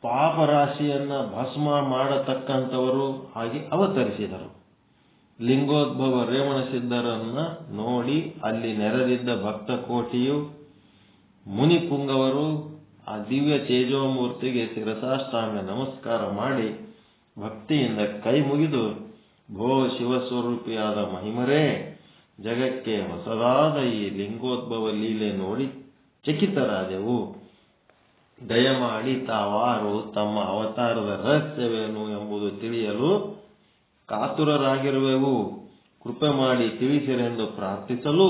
ಪಾಪರಾಶಿಯನ್ನ ಭಸ್ಮ ಮಾಡತಕ್ಕಂಥವರು ಆಗಿ ಅವತರಿಸಿದರು. ಲಿಂಗೋದ್ಭವ ರೇವಣ ಸಿದ್ಧರನ್ನ ನೋಡಿ ಅಲ್ಲಿ ನೆರೆದಿದ್ದ ಭಕ್ತ ಕೋಟಿಯು ಮುನಿಪುಂಗವರು ಆ ದಿವ್ಯ ತೇಜೋಮೂರ್ತಿಗೆ ಶಿರಸಾಷ್ಟಾಂಗ ನಮಸ್ಕಾರ ಮಾಡಿ ಭಕ್ತಿಯಿಂದ ಕೈ ಮುಗಿದು, ಭೋ ಶಿವಸ್ವರೂಪಿಯಾದ ಮಹಿಮರೇ, ಜಗಕ್ಕೆ ಹೊಸದಾದ ಈ ಲಿಂಗೋದ್ಭವ ಲೀಲೆ ನೋಡಿ ಚಕಿತರಾದೆವು. ದಯಮಾಡಿ ತಾವಾರು, ತಮ್ಮ ಅವತಾರದ ರಹಸ್ಯವೇನು ಎಂಬುದು ತಿಳಿಯಲು ಕಾತುರರಾಗಿರುವೆವು. ಕೃಪೆ ಮಾಡಿ ತಿಳಿಸಿರೆಂದು ಪ್ರಾರ್ಥಿಸಲು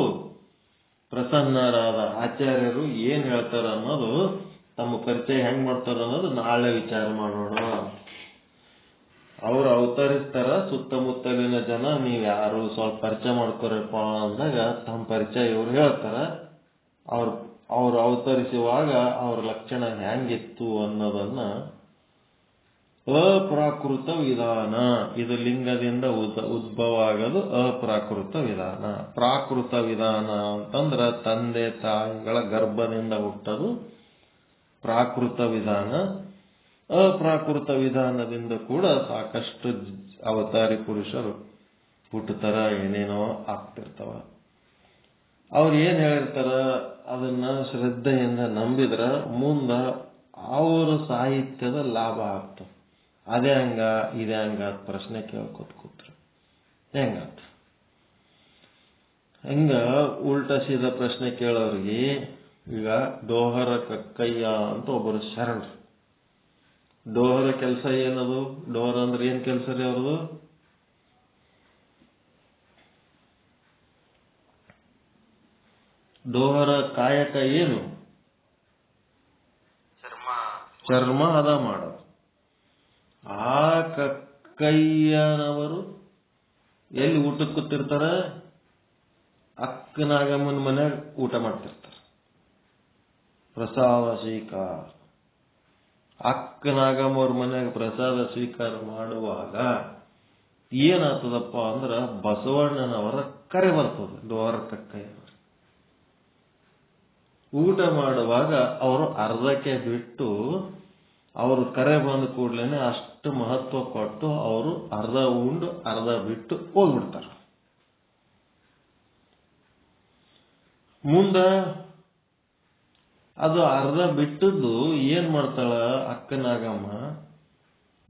ಪ್ರಸನ್ನರಾದ ಆಚಾರ್ಯರು ಏನ್ ಹೇಳ್ತಾರ ಅನ್ನೋದು, ತಮ್ಮ ಪರಿಚಯ ಹೆಂಗ್ ಮಾಡ್ತಾರ ಅನ್ನೋದು ನಾಳೆ ವಿಚಾರ ಮಾಡೋಣ. ಅವ್ರು ಅವತರಿಸ್ತಾರ, ಸುತ್ತಮುತ್ತಲಿನ ಜನ ನೀವ್ ಯಾರು ಸ್ವಲ್ಪ ಪರಿಚಯ ಮಾಡ್ಕೊರಪ್ಪ ಅಂದಾಗ ತಮ್ಮ ಪರಿಚಯ ಇವ್ರು ಹೇಳ್ತಾರ. ಅವ್ರು ಅವತರಿಸುವಾಗ ಅವ್ರ ಲಕ್ಷಣ ಹೆಂಗಿತ್ತು ಅನ್ನೋದನ್ನ ಅಪ್ರಾಕೃತ ವಿಧಾನ, ಇದು ಲಿಂಗದಿಂದ ಉದ್ಭವ ಆಗೋದು ಅಪ್ರಾಕೃತ ವಿಧಾನ. ಪ್ರಾಕೃತ ವಿಧಾನ ಅಂತಂದ್ರ ತಂದೆ ತಾಯಿಗಳ ಗರ್ಭದಿಂದ ಹುಟ್ಟೋದು ಪ್ರಾಕೃತ ವಿಧಾನ. ಅಪ್ರಾಕೃತ ವಿಧಾನದಿಂದ ಕೂಡ ಸಾಕಷ್ಟು ಅವತಾರಿ ಪುರುಷರು ಹುಟ್ಟುತ್ತರ, ಏನೇನೋ ಆಗ್ತಿರ್ತಾವ. ಅವ್ರು ಏನ್ ಹೇಳಿರ್ತಾರ ಅದನ್ನ ಶ್ರದ್ಧೆಯಿಂದ ನಂಬಿದ್ರ ಮುಂದ ಅವ್ರ ಸಾಹಿತ್ಯದ ಲಾಭ ಆಗ್ತದೆ. ಅದೇ ಹಂಗ ಇದೇ ಹಂಗ ಪ್ರಶ್ನೆ ಕೇಳ್ಕೊತ ಕೂತ್ರ ಹೆಂಗಾತ? ಹಂಗ ಉಲ್ಟಾ ಸೀದಾ ಪ್ರಶ್ನೆ ಕೇಳೋರಿಗೆ, ಈಗ ಡೋಹರ ಕಕ್ಕಯ್ಯ ಅಂತ ಒಬ್ಬರು ಶರಣರು. ಡೋಹರ ಕೆಲಸ ಏನದು? ಡೋಹರ ಅಂದ್ರೆ ಏನ್ ಕೆಲಸ ರೀ ಅವ್ರದು? ಡೋಹರ ಕಾಯಕ ಏನು? ಚರ್ಮ ಹದ ಮಾಡೋದು. ಆ ಕಕ್ಕಯ್ಯನವರು ಎಲ್ಲಿ ಊಟಕ್ಕೆ ಕೂತಿರ್ತಾರ? ಅಕ್ಕನಾಗಮ್ಮನ ಮನ್ಯಾಗ ಊಟ ಮಾಡ್ತಿರ್ತಾರ, ಪ್ರಸಾದ ಸ್ವೀಕಾರ. ಅಕ್ಕನಾಗಮ್ಮ ಅವ್ರ ಮನ್ಯಾಗ ಪ್ರಸಾದ ಸ್ವೀಕಾರ ಮಾಡುವಾಗ ಏನಾಗ್ತದಪ್ಪ ಅಂದ್ರ ಬಸವಣ್ಣನವರ ಕರೆ ಬರ್ತದೆ. ಡೋಹರ ಕಕ್ಕಯ್ಯನವರು ಊಟ ಮಾಡುವಾಗ ಅವರು ಅರ್ಧಕ್ಕೆ ಬಿಟ್ಟು, ಅವರು ಕರೆ ಬಂದ ಕೂಡ್ಲೇನೆ ಅಷ್ಟು ಮಹತ್ವ ಕೊಟ್ಟು ಅವರು ಅರ್ಧ ಉಂಡು ಅರ್ಧ ಬಿಟ್ಟು ಹೋಗ್ಬಿಡ್ತಾರ. ಮುಂದ ಅದು ಅರ್ಧ ಬಿಟ್ಟದ್ದು ಏನ್ ಮಾಡ್ತಾಳ ಅಕ್ಕನಾಗಮ್ಮ,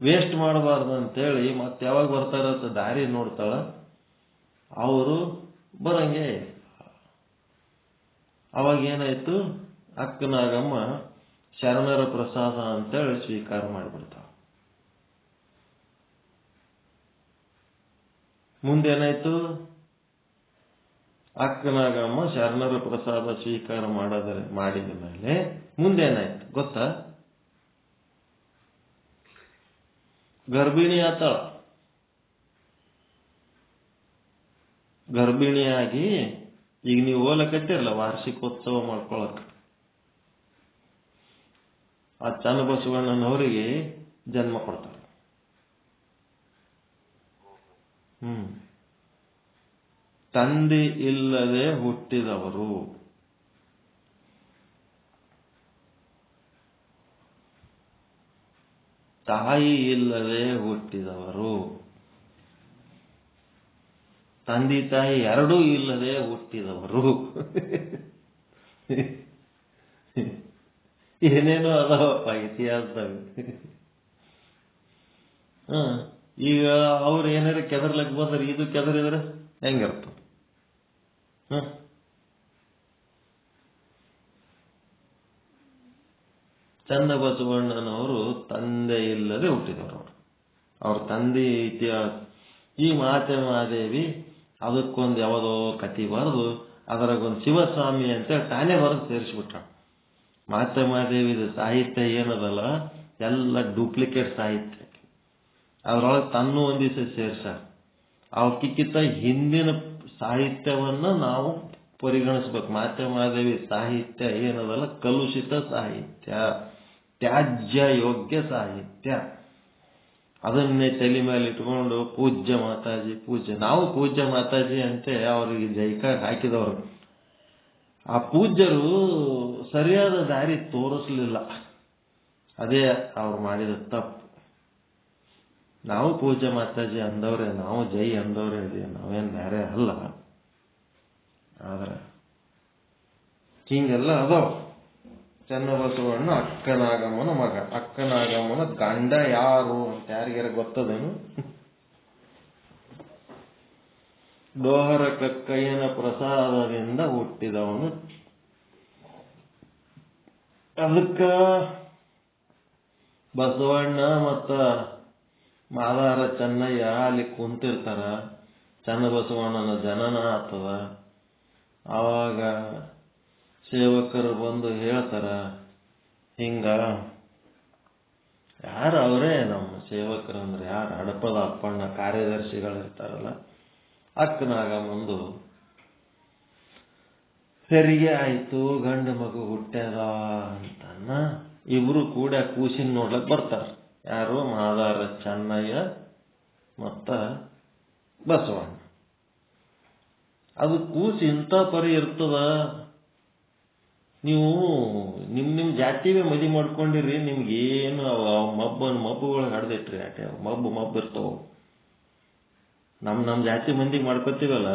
ವೇಸ್ಟ್ ಮಾಡಬಾರ್ದು ಅಂತೇಳಿ ಮತ್ತೆ ಯಾವಾಗ ಬರ್ತಾರ ದಾರಿ ನೋಡ್ತಾಳ. ಅವರು ಬರಂಗೆ ಅವಾಗ ಏನಾಯ್ತು, ಅಕ್ಕನಾಗಮ್ಮ ಶರಣರ ಪ್ರಸಾದ ಅಂತೇಳಿ ಸ್ವೀಕಾರ ಮಾಡಿಬಿಡ್ತಾಳ. ಮುಂದೇನಾಯ್ತು, ಅಕ್ಕನಾಗಮ್ಮ ಶರಣರ ಪ್ರಸಾದ ಸ್ವೀಕಾರ ಮಾಡಿದ ಮೇಲೆ ಮುಂದೇನಾಯ್ತು ಗೊತ್ತಾ? ಗರ್ಭಿಣಿ ಆತಾಳ. ಗರ್ಭಿಣಿಯಾಗಿ ಈಗ ನೀವು ಹೋಲಕತ್ತಿರಲ್ಲ ವಾರ್ಷಿಕೋತ್ಸವ ಮಾಡ್ಕೊಳಕ್, ಆ ಚನ್ನಬಸವಣ್ಣನವರಿಗೆ ಜನ್ಮ ಕೊಡ್ತಾರೆ. ತಂದೆ ಇಲ್ಲದೆ ಹುಟ್ಟಿದವರು, ತಾಯಿ ಇಲ್ಲದೆ ಹುಟ್ಟಿದವರು, ತಂದೆ ತಾಯಿ ಎರಡೂ ಇಲ್ಲದೆ ಹುಟ್ಟಿದವರು. ಏನೇನೋ ಅದಾವಪ್ಪ ಇತಿಹಾಸದಾಗ. ಈಗ ಅವ್ರು ಏನಾರ ಕೆದರ್ಲಕ್ ಬಂದ್ರೆ ಇದು ಕೆದರಿದ್ರೆ ಹೆಂಗಿರ್ತ? ಚನ್ನಬಸವಣ್ಣನವರು ತಂದೆ ಇಲ್ಲದೆ ಹುಟ್ಟಿದವರು. ಅವ್ರ ತಂದೆ ಇತಿಹಾಸ ಈ ಮಹಾದೇವಿ ಅದಕ್ಕೊಂದು ಯಾವುದೋ ಕತಿ ಬರೆದು ಅದರಾಗೊಂದು ಶಿವಸ್ವಾಮಿ ಅಂತೇಳಿ ತಾನೇ ಬರೆದು ಸೇರಿಸ್ಬಿಟ್ಟ. ಮಹಾದೇವಿದ ಸಾಹಿತ್ಯ ಏನದಲ್ಲ ಎಲ್ಲ ಡೂಪ್ಲಿಕೇಟ್ ಸಾಹಿತ್ಯ. ಅದ್ರೊಳಗೆ ತನ್ನೂ ಒಂದು ದಿವಸ ಸೇರ್ಸಾರ. ಅವಕ್ಕಿಂತ ಹಿಂದಿನ ಸಾಹಿತ್ಯವನ್ನು ನಾವು ಪರಿಗಣಿಸ್ಬೇಕು. ಮಹಾದೇವಿ ಸಾಹಿತ್ಯ ಏನದಲ್ಲ ಕಲುಷಿತ ಸಾಹಿತ್ಯ, ತ್ಯಾಜ್ಯ ಯೋಗ್ಯ ಸಾಹಿತ್ಯ. ಅದನ್ನೇ ತಲೆ ಮೇಲೆ ಇಟ್ಕೊಂಡು ಪೂಜ್ಯ ಮಾತಾಜಿ ನಾವು ಪೂಜ್ಯ ಮಾತಾಜಿ ಅಂತೆ ಅವ್ರಿಗೆ ಜೈಕಾರ ಹಾಕಿದವರು. ಆ ಪೂಜ್ಯರು ಸರಿಯಾದ ದಾರಿ ತೋರಿಸ್ಲಿಲ್ಲ, ಅದೇ ಅವ್ರು ಮಾಡಿದ ತಪ್ಪು. ನಾವು ಪೂಜ್ಯ ಮಾತಾಜಿ ಅಂದವ್ರೆ, ನಾವು ಜೈ ಅಂದವ್ರೆ ಇದೀವಿ, ನಾವೇನು ಬೇರೆ ಅಲ್ಲ. ಆದ್ರೆ ಹಿಂಗೆಲ್ಲ ಅದಾವ. ಚನ್ನಬಸವಣ್ಣ ಅಕ್ಕನಾಗಮ್ಮನ ಮಗ. ಅಕ್ಕನಾಗಮ್ಮನ ಗಂಡ ಯಾರು ಅಂತ ಯಾರಿಗಾರ ಗೊತ್ತದೇನು? ಡೋಹರ ಕಕ್ಕಯ್ಯನ ಪ್ರಸಾದದಿಂದ ಹುಟ್ಟಿದವನು. ಅದಕ್ಕ ಬಸವಣ್ಣ ಮತ್ತ ಮಾದಾರ ಚೆನ್ನಯ್ಯ ಅಲ್ಲಿ ಕುಂತಿರ್ತಾರ. ಚನ್ನಬಸವಣ್ಣನ ಜನನ ಆಗ್ತದ. ಆವಾಗ ಸೇವಕರು ಬಂದು ಹೇಳ್ತಾರ, ಹಿಂಗ ಯಾರು ಅವರೇ ನಮ್ಮ ಸೇವಕರು ಅಂದ್ರೆ ಯಾರು? ಹಡಪದ ಅಪ್ಪಣ್ಣ ಕಾರ್ಯದರ್ಶಿಗಳಿರ್ತಾರಲ್ಲ, ಅಕ್ಕನಾಗಮ್ಮಂದು ಹೆರಿಗೆ ಆಯ್ತು, ಗಂಡು ಮಗು ಹುಟ್ಟ್ಯದ ಅಂತನ್ನ ಇಬ್ರು ಕೂಡ ಕೂಸಿನ ನೋಡ್ಲಕ್ ಬರ್ತಾರ. ಯಾರು? ಮಾದಾರ ಚೆನ್ನಯ್ಯ ಮತ್ತ ಬಸವಣ್ಣ. ಅದು ಕೂಸಿ ಇಂಥ ಪರಿ ಇರ್ತದ. ನೀವು ನಿಮ್ ಜಾತಿವೇ ಮದಿ ಮಾಡ್ಕೊಂಡಿರಿ, ನಿಮ್ಗೇನು ಮಬ್ಬುಗಳು ಹಡ್ದಿಟ್ರಿ. ಆಟೆ ಮಬ್ಬು ಇರ್ತಾವ. ನಮ್ಮ ಜಾತಿ ಮಂದಿಗೆ ಮಾಡ್ಕೊತೀವಲ್ಲ,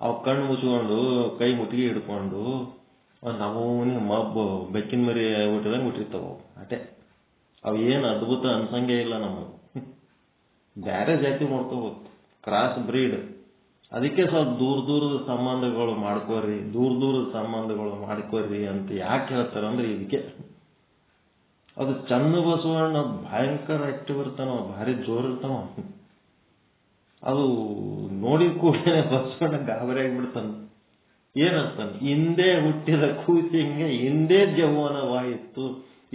ಅವ್ ಕಣ್ಣು ಮುಚ್ಕೊಂಡು ಕೈ ಮುಟ್ಟಿಗೆ ಹಿಡ್ಕೊಂಡು ನಮೂನಿ ಮಬ್ಬು ಬೆಕ್ಕಿನ ಮರಿ ಹುಟ್ಟಿದಂಗೆ ಹುಟ್ಟಿರ್ತಾವ. ಅಟೆ ಅವು ಏನು ಅದ್ಭುತ ಅನ್ಸಂಗೇ ಇಲ್ಲ. ನಮಗೆ ಬೇರೆ ಜಾತಿ ಮಾಡ್ಕೋಬೇಕು, ಕ್ರಾಸ್ ಬ್ರೀಡ್. ಅದಕ್ಕೆ ಸ್ವಲ್ಪ ದೂರದ ಸಂಬಂಧಗಳು ಮಾಡ್ಕೋರಿ, ದೂರದ ಸಂಬಂಧಗಳು ಮಾಡ್ಕೋರಿ ಅಂತ ಯಾಕೆ ಹೇಳ್ತಾರಂದ್ರೆ ಇದಕ್ಕೆ. ಅದು ಚನ್ನಬಸವಣ್ಣ ಭಯಂಕರ ಆಕ್ಟಿವ್ ಇರ್ತಾನವ, ಭಾರಿ ಜೋರ್ ಇರ್ತಾವ. ಅದು ನೋಡಿದ ಕೂಡಲೇ ಬಸವಣ್ಣ ಗಾಬರಿ ಆಗಿಬಿಡ್ತಾನ. ಏನಂತಾನ? ಹಿಂದೆ ಹುಟ್ಟಿದ ಕೂಸಿಂಗೆ ಹಿಂದೆ ಜೌವನವಾಯಿತು.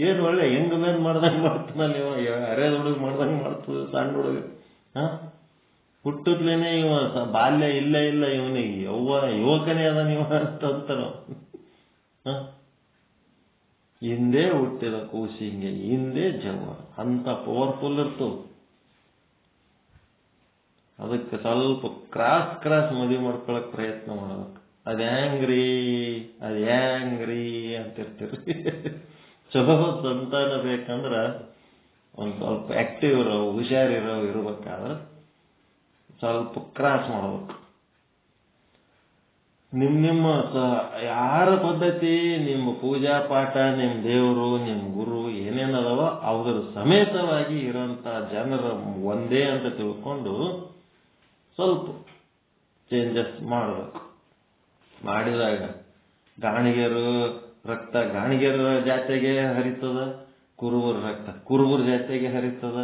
ಏನು ಒಳ್ಳೆ ಹೆಂಗ ಮೇನ್ ಮಾಡ್ದಂಗೆ ಮಾಡ್ತಾನಲ್ಲ ಇವ, ಅರೇದ ಹುಡುಗ ಮಾಡ್ದಂಗೆ ಮಾಡ್ತದ ಸಣ್ಣ ಹುಡುಗ. ಹುಟ್ಟದ್ಲೇನೆ ಇವ ಬಾಲ್ಯ ಇಲ್ಲ ಇವನಿಗೆ, ಯುವಕನೇ ಅದ ನೀವು ಅಂತಾರ. ಹಿಂದೆ ಹುಟ್ಟಿದ ಕೂಸಿಂಗೆ ಹಿಂದೆ ಜೌವನ, ಅಂತ ಪವರ್ಫುಲ್ ಇರ್ತವ. ಅದಕ್ಕೆ ಸ್ವಲ್ಪ ಕ್ರಾಸ್ ಮದುವೆ ಮಾಡ್ಕೊಳಕ್ ಪ್ರಯತ್ನ ಮಾಡ್ಬೇಕು. ಅದ್ ಹ್ಯಾಂಗ್ರಿ ಅಂತಿರ್ತೀರಿ. ಚಲೋ ಸಂತಾನ ಬೇಕಂದ್ರ ಒಂದ್ ಸ್ವಲ್ಪ ಆಕ್ಟಿವ್ ಇರ್ಬೇಕಾದ್ರೆ ಸ್ವಲ್ಪ ಕ್ರಾಸ್ ಮಾಡ್ಬೇಕು. ನಿಮ್ಮ ಯಾರ ಪದ್ಧತಿ, ನಿಮ್ಮ ಪೂಜಾ ಪಾಠ, ನಿಮ್ಮ ದೇವರು, ನಿಮ್ಮ ಗುರು ಏನೇನದವ ಅದ್ರ ಸಮೇತವಾಗಿ ಇರೋಂಥ ಜನರ ಒಂದೇ ಅಂತ ತಿಳ್ಕೊಂಡು ಸ್ವಲ್ಪ ಚೇಂಜಸ್ ಮಾಡಬೇಕು. ಮಾಡಿದಾಗ ಗಾಣಿಗೆರು ರಕ್ತ ಗಾಣಿಗೆರ ಜಾತಿಗೆ ಹರಿತದ, ಕುರುಬರ ರಕ್ತ ಕುರುಬರ ಜಾತಿಗೆ ಹರಿತದ,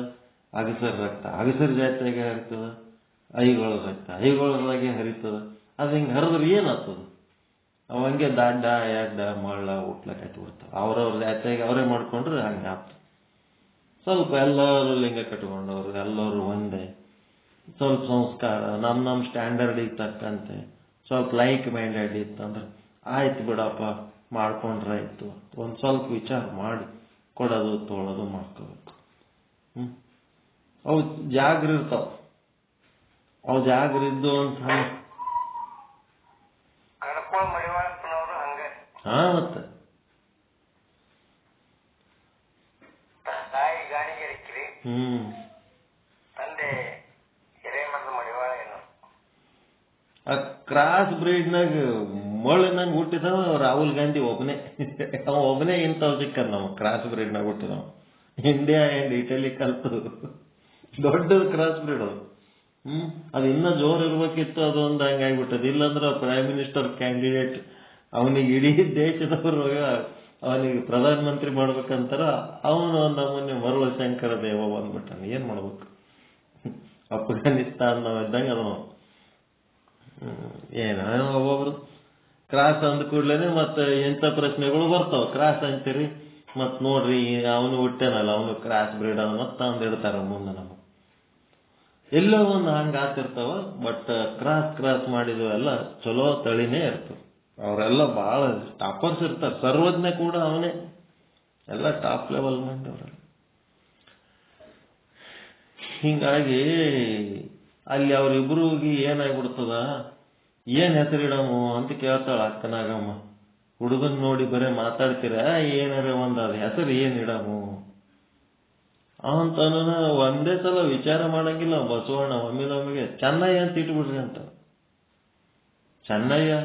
ಅಗಸರ ರಕ್ತ ಅಗಸರ ಜಾತಿಗೆ ಹರಿತದ, ಐಗಳ ರಕ್ತ ಐಗೊಳದಾಗೆ ಹರಿತದ. ಅದು ಹಿಂಗೆ ಹರಿದ್ರೆ ಏನಾಗ್ತದ? ಅವಂಗೆ ದಾಡ್ಡ ಎಡ್ಡ ಮಳ್ಳ ಹುಟ್ಲಕ್ಕೆ ಬಿಡ್ತಾವ. ಅವ್ರವ್ರ ಜಾತಿಯಾಗಿ ಅವರೇ ಮಾಡ್ಕೊಂಡ್ರೆ ಹಂಗೆ ಆಗ್ತದೆ. ಸ್ವಲ್ಪ ಎಲ್ಲರೂ ಲಿಂಗ ಕಟ್ಕೊಂಡವ್ರು ಎಲ್ಲರೂ ಒಂದೇ, ಸ್ವಲ್ಪ ಸಂಸ್ಕಾರ ನಮ್ಮ ಸ್ಟ್ಯಾಂಡರ್ಡಿಗೆ ತಕ್ಕಂತೆ ಸ್ವಲ್ಪ ಲೈಕ್ ಮೈಂಡೆಡ್ ಇತ್ತಂದ್ರೆ ಆಯ್ತು ಬಿಡಪ್ಪ ಮಾಡ್ಕೊಂಡ್ರೆ ಆಯ್ತು, ಒಂದು ಸ್ವಲ್ಪ ವಿಚಾರ ಮಾಡಿ ಕೊಡೋದು ತೊಳೋದು ಮಾಡ್ಕೋಬೇಕು. ಅವು ಜಾಗ್ರ ಇರ್ತಾವ, ಅವು ಜಾಗ್ರ ಇದ್ದು ಅಂತ ಹಾ ಮತ್ತೆ ಆ ಕ್ರಾಸ್ ಬ್ರೀಡ್ನಾಗ ಮಳ್ಳಿನಾಗ ಹುಟ್ಟಿದವ ರಾಹುಲ್ ಗಾಂಧಿ ಒಬ್ಬನೇ. ಅವ ಒಬ್ಬನೇ ಇಂಥವ್ ಸಿಕ್ಕದ ನಾವು ಕ್ರಾಸ್ ಬ್ರೀಡ್ನಾಗ ಹುಟ್ಟಿದವ. ಇಂಡಿಯಾ ಅಂಡ್ ಇಟಲಿ ಕಲ್ತು ದೊಡ್ಡದು ಕ್ರಾಸ್ ಬ್ರೀಡ್ ಅದು. ಅದು ಇನ್ನೂ ಜೋರ್ ಇರ್ಬೇಕಿತ್ತು, ಅದೊಂದು ಹಂಗಾಗ್ಬಿಟ್ಟದ. ಇಲ್ಲಾಂದ್ರೆ ಪ್ರೈಮ್ ಮಿನಿಸ್ಟರ್ ಕ್ಯಾಂಡಿಡೇಟ್ ಅವನಿಗೆ ಇಡೀ ದೇಶದವರು ಅವನಿಗೆ ಪ್ರಧಾನ ಮಂತ್ರಿ ಮಾಡ್ಬೇಕಂತಾರ, ಅವನು ನಮ್ಮನ್ನೆ ಮರಳು ಶಂಕರ ದೇವ ಬಂದ್ಬಿಟ್ಟಾನ. ಏನ್ ಮಾಡ್ಬೇಕು? ಅಫ್ಘಾನಿಸ್ತಾನ್ ನಾವು ಇದ್ದಂಗೆ ಅದು. ಏನೋ ಒಬ್ಬೊಬ್ರು ಕ್ರಾಸ್ ಅಂದ ಕೂಡ್ಲೇನೆ ಮತ್ತೆ ಎಂತ ಪ್ರಶ್ನೆಗಳು ಬರ್ತಾವ. ಕ್ರಾಸ್ ಅಂತೀರಿ ಮತ್ ನೋಡ್ರಿ ಅವನು ಹುಟ್ಟೇನಲ್ಲ, ಅವನು ಕ್ರಾಸ್ ಬ್ರೀಡ್ ಅದ ಮತ್ತ ಅಂದ್ ಇಡ್ತಾರ ಮುಂದೆ ನಮಗೆ. ಎಲ್ಲೋ ಒಂದು ಹಂಗ ಆಗ್ತಿರ್ತಾವ. ಬಟ್ ಕ್ರಾಸ್ ಮಾಡಿದ್ವು ಎಲ್ಲ ಚಲೋ ತಳಿನೇ ಇರ್ತವೆ. ಅವರೆಲ್ಲ ಬಹಳ ಟಾಪರ್ಸ್ ಇರ್ತಾರೆ. ಸರ್ವಜ್ಞ ಕೂಡ ಅವನೇ, ಎಲ್ಲ ಟಾಪ್ ಲೆವೆಲ್ ಮಂದಿ ಅವರೆಲ್ಲ. ಹಿಂಗಾಗಿ ಅಲ್ಲಿ ಅವ್ರಿಬ್ರಿಗೆ ಏನಾಗ್ಬಿಡ್ತದ, ಏನ್ ಹೆಸರಿಡಮು ಅಂತ ಕೇಳ್ತಾಳ ಅಕ್ಕನಾಗಮ್ಮ. ಹುಡುಗನ್ ನೋಡಿ ಬರೇ ಮಾತಾಡ್ತೀರ, ಏನಾರ ಒಂದ್ ಅದ ಹೆಸರು ಏನ್ ಇಡಮು ಅಂತಾನ ಒಂದೇ ಸಲ ವಿಚಾರ ಮಾಡಂಗಿಲ್ಲ ಬಸವಣ್ಣ. ಒಮ್ಮಿಗೆ ಚೆನ್ನಯ್ಯ ಅಂತ ಇಟ್ಬಿಡ್ರಿ ಅಂತ. ಚೆನ್ನಯ್ಯ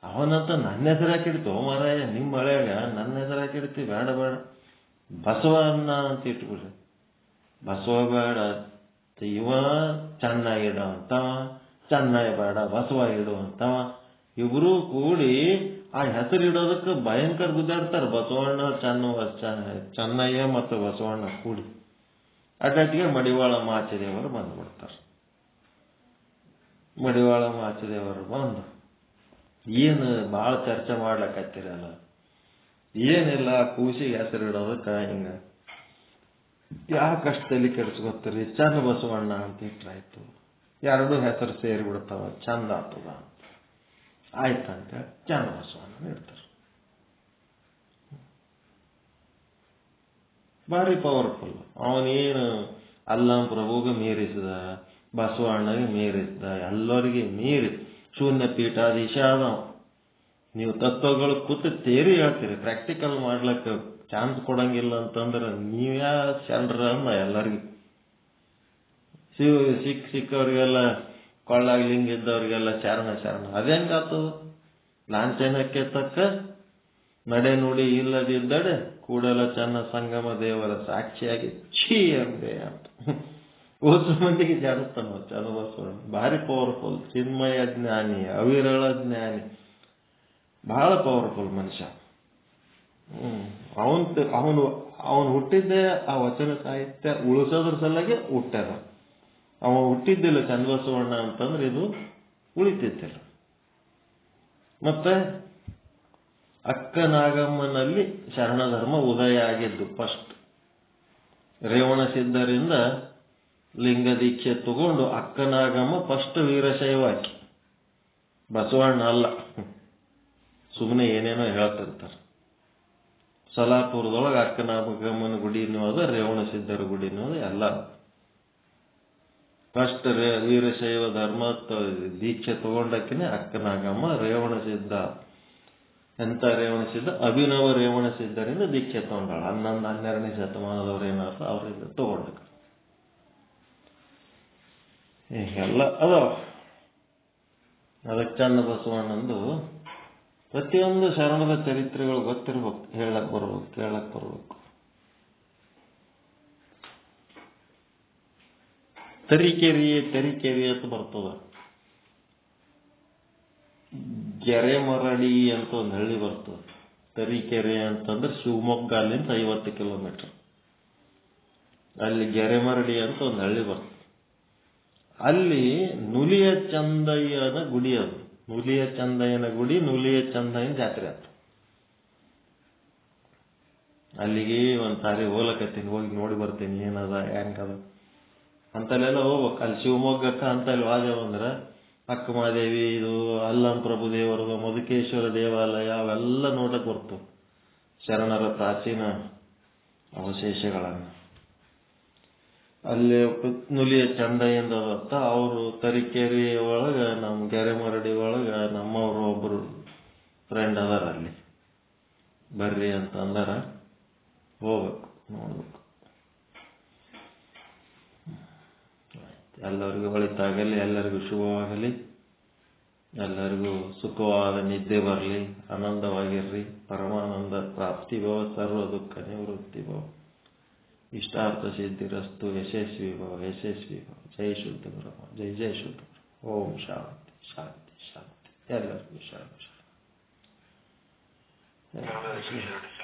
ಅವನಂತ ನನ್ನ ಹೆಸರು ಹಾಕಿಡ್ತು ಮಾರಾಯ, ನಿಮ್ಮ ಹಳೆಯಾಗ ನನ್ನ ಹೆಸರು ಹಾಕಿಡ್ತಿ, ಬೇಡ ಬೇಡ ಬಸವಣ್ಣ ಅಂತ ಇಟ್ಬಿಡ್ರಿ. ಬಸವ ಬೇಡ, ಇವ ಚೆನ್ನಾಗಿ ಇಡ ಅಂತವ, ಚೆನ್ನಾಗಿ ಬೇಡ ಬಸವ ಇಡು ಅಂತವ. ಇಬ್ರು ಕೂಡಿ ಆ ಹೆಸರು ಇಡೋದಕ್ಕೆ ಭಯಂಕರ ಗುದ್ದಾಡ್ತಾರೆ. ಬಸವಣ್ಣ ಚೆನ್ನಯ್ಯ ಮತ್ತು ಬಸವಣ್ಣ ಕೂಡಿ ಅಡ್ಡಟ್ಟಿಗೆ ಮಡಿವಾಳ ಮಾಚಿದೇವರು ಬಂದ್ಬಿಡ್ತಾರೆ. ಮಡಿವಾಳ ಮಾಚಿದೇವರು ಬಂದು ಏನು ಭಾಳ ಚರ್ಚೆ ಮಾಡ್ಲಕತ್ತಿರಲ್ಲ, ಏನಿಲ್ಲ ಕೂಸಿಗೆ ಹೆಸರು ಇಡೋದಕ್ಕೆ ಹಿಂಗ ಯಾಕಷ್ಟು ತಲೆ ಕೆಡಿಸ್ಕೊತೀರಿ, ಚನ್ನ ಬಸವಣ್ಣ ಅಂತ ಇಟ್ರಾಯ್ತು, ಎರಡೂ ಹೆಸರು ಸೇರಿ ಬಿಡ್ತಾವ, ಚಂದ ಆಗ್ತದ ಅಂತ ಆಯ್ತಂತ ಚನ್ನ ಬಸವಣ್ಣ ಇಡ್ತಾರೆ. ಭಾರಿ ಪವರ್ಫುಲ್. ಅವನೇನು ಅಲ್ಲಂ ಪ್ರಭುಗೆ ಮೀರಿಸಿದ, ಬಸವಣ್ಣಗೆ ಮೀರಿಸಿದ, ಎಲ್ಲರಿಗೆ ಮೀರಿ ಶೂನ್ಯ ಪೀಠಾಧೀಶ ಅದಾವ. ನೀವು ತತ್ವಗಳು ಕೂತು ತೇರಿ ಹೇಳ್ತೀರಿ, ಪ್ರಾಕ್ಟಿಕಲ್ ಮಾಡ್ಲಕ್ಕ ಚಾನ್ಸ್ ಕೊಡಂಗಿಲ್ಲ ಅಂತಂದ್ರೆ ನೀವ್ಯಾ ಶರಣರ ಅಂದ ಎಲ್ಲರಿಗೂ. ಸಿಕ್ಕವ್ರಿಗೆಲ್ಲ ಕೊಳ್ಳಾಗ್ಲಿಂಗ ಇದ್ದವ್ರಿಗೆಲ್ಲ ಶರಣ ಶರಣ. ಅದೇಂಗಾಗ್ತದ? ಲಾಂಛನಕ್ಕೆ ತಕ್ಕ ನಡೆ ನುಡಿ ಇಲ್ಲದಿದ್ದಡೆ ಕೂಡಲ ಚನ್ನ ಸಂಗಮ ದೇವರ ಸಾಕ್ಷಿಯಾಗಿ ಛೀ ಅಂದೆ ಅಂತ ಓಸು ಮಂದಿಗೆ ಜಾಡಿಸ್ತಾನ ಚನ್ನಬಸವಣ್ಣ. ಭಾರಿ ಪವರ್ಫುಲ್, ಚಿನ್ಮಯ ಜ್ಞಾನಿ, ಅವಿರಳ ಜ್ಞಾನಿ, ಬಹಳ ಪವರ್ಫುಲ್ ಮನುಷ್ಯ. ಅವನು ಹುಟ್ಟಿದ್ದೇ ಆ ವಚನ ಸಾಹಿತ್ಯ ಉಳಿಸೋದ್ರ ಸಲಗೆ ಹುಟ್ಟ್ಯಾರ. ಅವ ಹುಟ್ಟಿದ್ದಿಲ್ಲ ಚನ್ನಬಸವಣ್ಣ ಅಂತಂದ್ರೆ ಇದು ಉಳಿತಿದ್ದಿಲ್ಲ. ಮತ್ತೆ ಅಕ್ಕನಾಗಮ್ಮನಲ್ಲಿ ಶರಣ ಧರ್ಮ ಉದಯ ಆಗಿದ್ದು ಫಸ್ಟ್. ರೇವಣ ಸಿದ್ಧರಿಂದ ಲಿಂಗ ದೀಕ್ಷೆ ತಗೊಂಡು ಅಕ್ಕನಾಗಮ್ಮ ಫಸ್ಟ್ ವೀರಶೈವ ಆಕಿ, ಬಸವಣ್ಣ ಅಲ್ಲ. ಸುಮ್ಮನೆ ಏನೇನೋ ಹೇಳ್ತಿರ್ತಾರೆ. ಸಲಾಪುರದೊಳಗೆ ಅಕ್ಕನಾಗಮ್ಮನ ಗುಡಿನೂ ಅದ, ರೇವಣ ಸಿದ್ಧರ ಗುಡಿನೂ ಅದ, ಎಲ್ಲ ಫಸ್ಟ್ ವೀರಶೈವ ಧರ್ಮ ದೀಕ್ಷೆ ತಗೊಂಡಕ್ಕಿನೇ ಅಕ್ಕನಾಗಮ್ಮ. ರೇವಣ ಸಿದ್ಧ ಎಂತ ರೇವಣ ಸಿದ್ಧ? ಅಭಿನವ ರೇವಣ ಸಿದ್ಧರಿಂದ ದೀಕ್ಷೆ ತಗೊಂಡಾಳ. 11-12ನೇ ಶತಮಾನದವ್ರು ಏನಾದ್ರು ಅವರಿಂದ ತಗೊಂಡ ಎಲ್ಲ ಅದಾವ. ಅದಕ್ಕೆ ಚನ್ನ ಬಸವಣ್ಣಂದು ಪ್ರತಿಯೊಂದು ಶರಣದ ಚರಿತ್ರೆಗಳು ಗೊತ್ತಿರ್ಬೇಕು, ಹೇಳಕ್ ಬರ್ಬೇಕು, ಕೇಳಕ್ ಬರ್ಬೇಕು. ತರೀಕೆರೆ ಅಂತ ಬರ್ತದ. ಗೆರೆಮರಡಿ ಅಂತ ಒಂದು ಹಳ್ಳಿ ಬರ್ತದೆ. ತರೀಕೆರೆ ಅಂತಂದ್ರೆ ಶಿವಮೊಗ್ಗ ಅಲ್ಲಿಂದ 50 ಕಿಲೋಮೀಟರ್. ಅಲ್ಲಿ ಗೆರೆಮರಡಿ ಅಂತ ಒಂದು ಹಳ್ಳಿ ಬರ್ತದೆ. ಅಲ್ಲಿ ನುಲಿಯ ಚಂದಯ್ಯನ ಗುಡಿ ಅದು. ನುಲಿಯ ಚಂದಯ್ಯನ ಗುಡಿ, ನುಲಿಯ ಚಂದಯ್ಯನ ಜಾತ್ರೆ ಆಯ್ತು. ಅಲ್ಲಿಗೆ ಒಂದ್ಸಾರಿ ಹೋಲಕತ್ತೀನಿ, ಹೋಗಿ ನೋಡಿ ಬರ್ತೀನಿ ಏನದ ಹೆಂಗದ ಅಂತಲ್ಲೆಲ್ಲ ಹೋಗ್ಬೇಕು. ಅಲ್ಲಿ ಶಿವಮೊಗ್ಗಕ್ಕ ಅಂತ ಅಲ್ಲಿ ವಾದೇವ ಅಂದ್ರೆ ಅಕ್ಕಮಹಾದೇವಿ, ಇದು ಅಲ್ಲಂ ಪ್ರಭು ದೇವರದು, ಮಧುಕೇಶ್ವರ ದೇವಾಲಯ, ಅವೆಲ್ಲ ನೋಡಕ್ಕೆ ಬರ್ತವೆ ಶರಣರ ಪ್ರಾಚೀನ ಅವಶೇಷಗಳನ್ನು. ಅಲ್ಲಿ ನುಲಿಯ ಚಂದಯ್ಯಂದ ದತ್ತ ಅವರು ತರೀಕೆರೆ ಒಳಗೆ ನಮ್ಮ ಗೆರೆಮರಡಿ ಒಳಗೆ ನಮ್ಮವರು ಒಬ್ಬರು ಫ್ರೆಂಡ್ ಅದಾರ, ಅಲ್ಲಿ ಬರ್ರಿ ಅಂತ ಅಂದಾರ, ಹೋಗ್ಬೇಕು ನೋಡ್ಬೇಕು. ಎಲ್ಲರಿಗೂ ಒಳಿತಾಗಲಿ, ಎಲ್ಲರಿಗೂ ಶುಭವಾಗಲಿ, ಎಲ್ಲರಿಗೂ ಸುಖವಾದ ನಿದ್ದೆ ಬರಲಿ, ಆನಂದವಾಗಿರ್ರಿ, ಪರಮಾನಂದ ಪ್ರಾಪ್ತಿ ಭವ, ಸರ್ವ ದುಃಖ ನಿವೃತ್ತಿ ಭವ, ಇಷ್ಟಾರ್ಥ ಸಿದ್ಧಿರಸ್ತು, ಯಶಸ್ವಿ ಭವ, ಯಶಸ್ವಿ ಭವ. ಜೈ ಶುದ್ಧ ಬ್ರಹ್ಮ, ಜೈ ಜೈ ಶುದ್ಧ ಬ್ರಹ್ಮ. ಓಂ ಶಾಂತಿ ಶಾಂತಿ ಶಾಂತಿ. ಎಲ್ಲರಿಗೂ ಶರಣ ಶರಣ. ಎಲ್ಲರಿಗೂ ಶರಣ.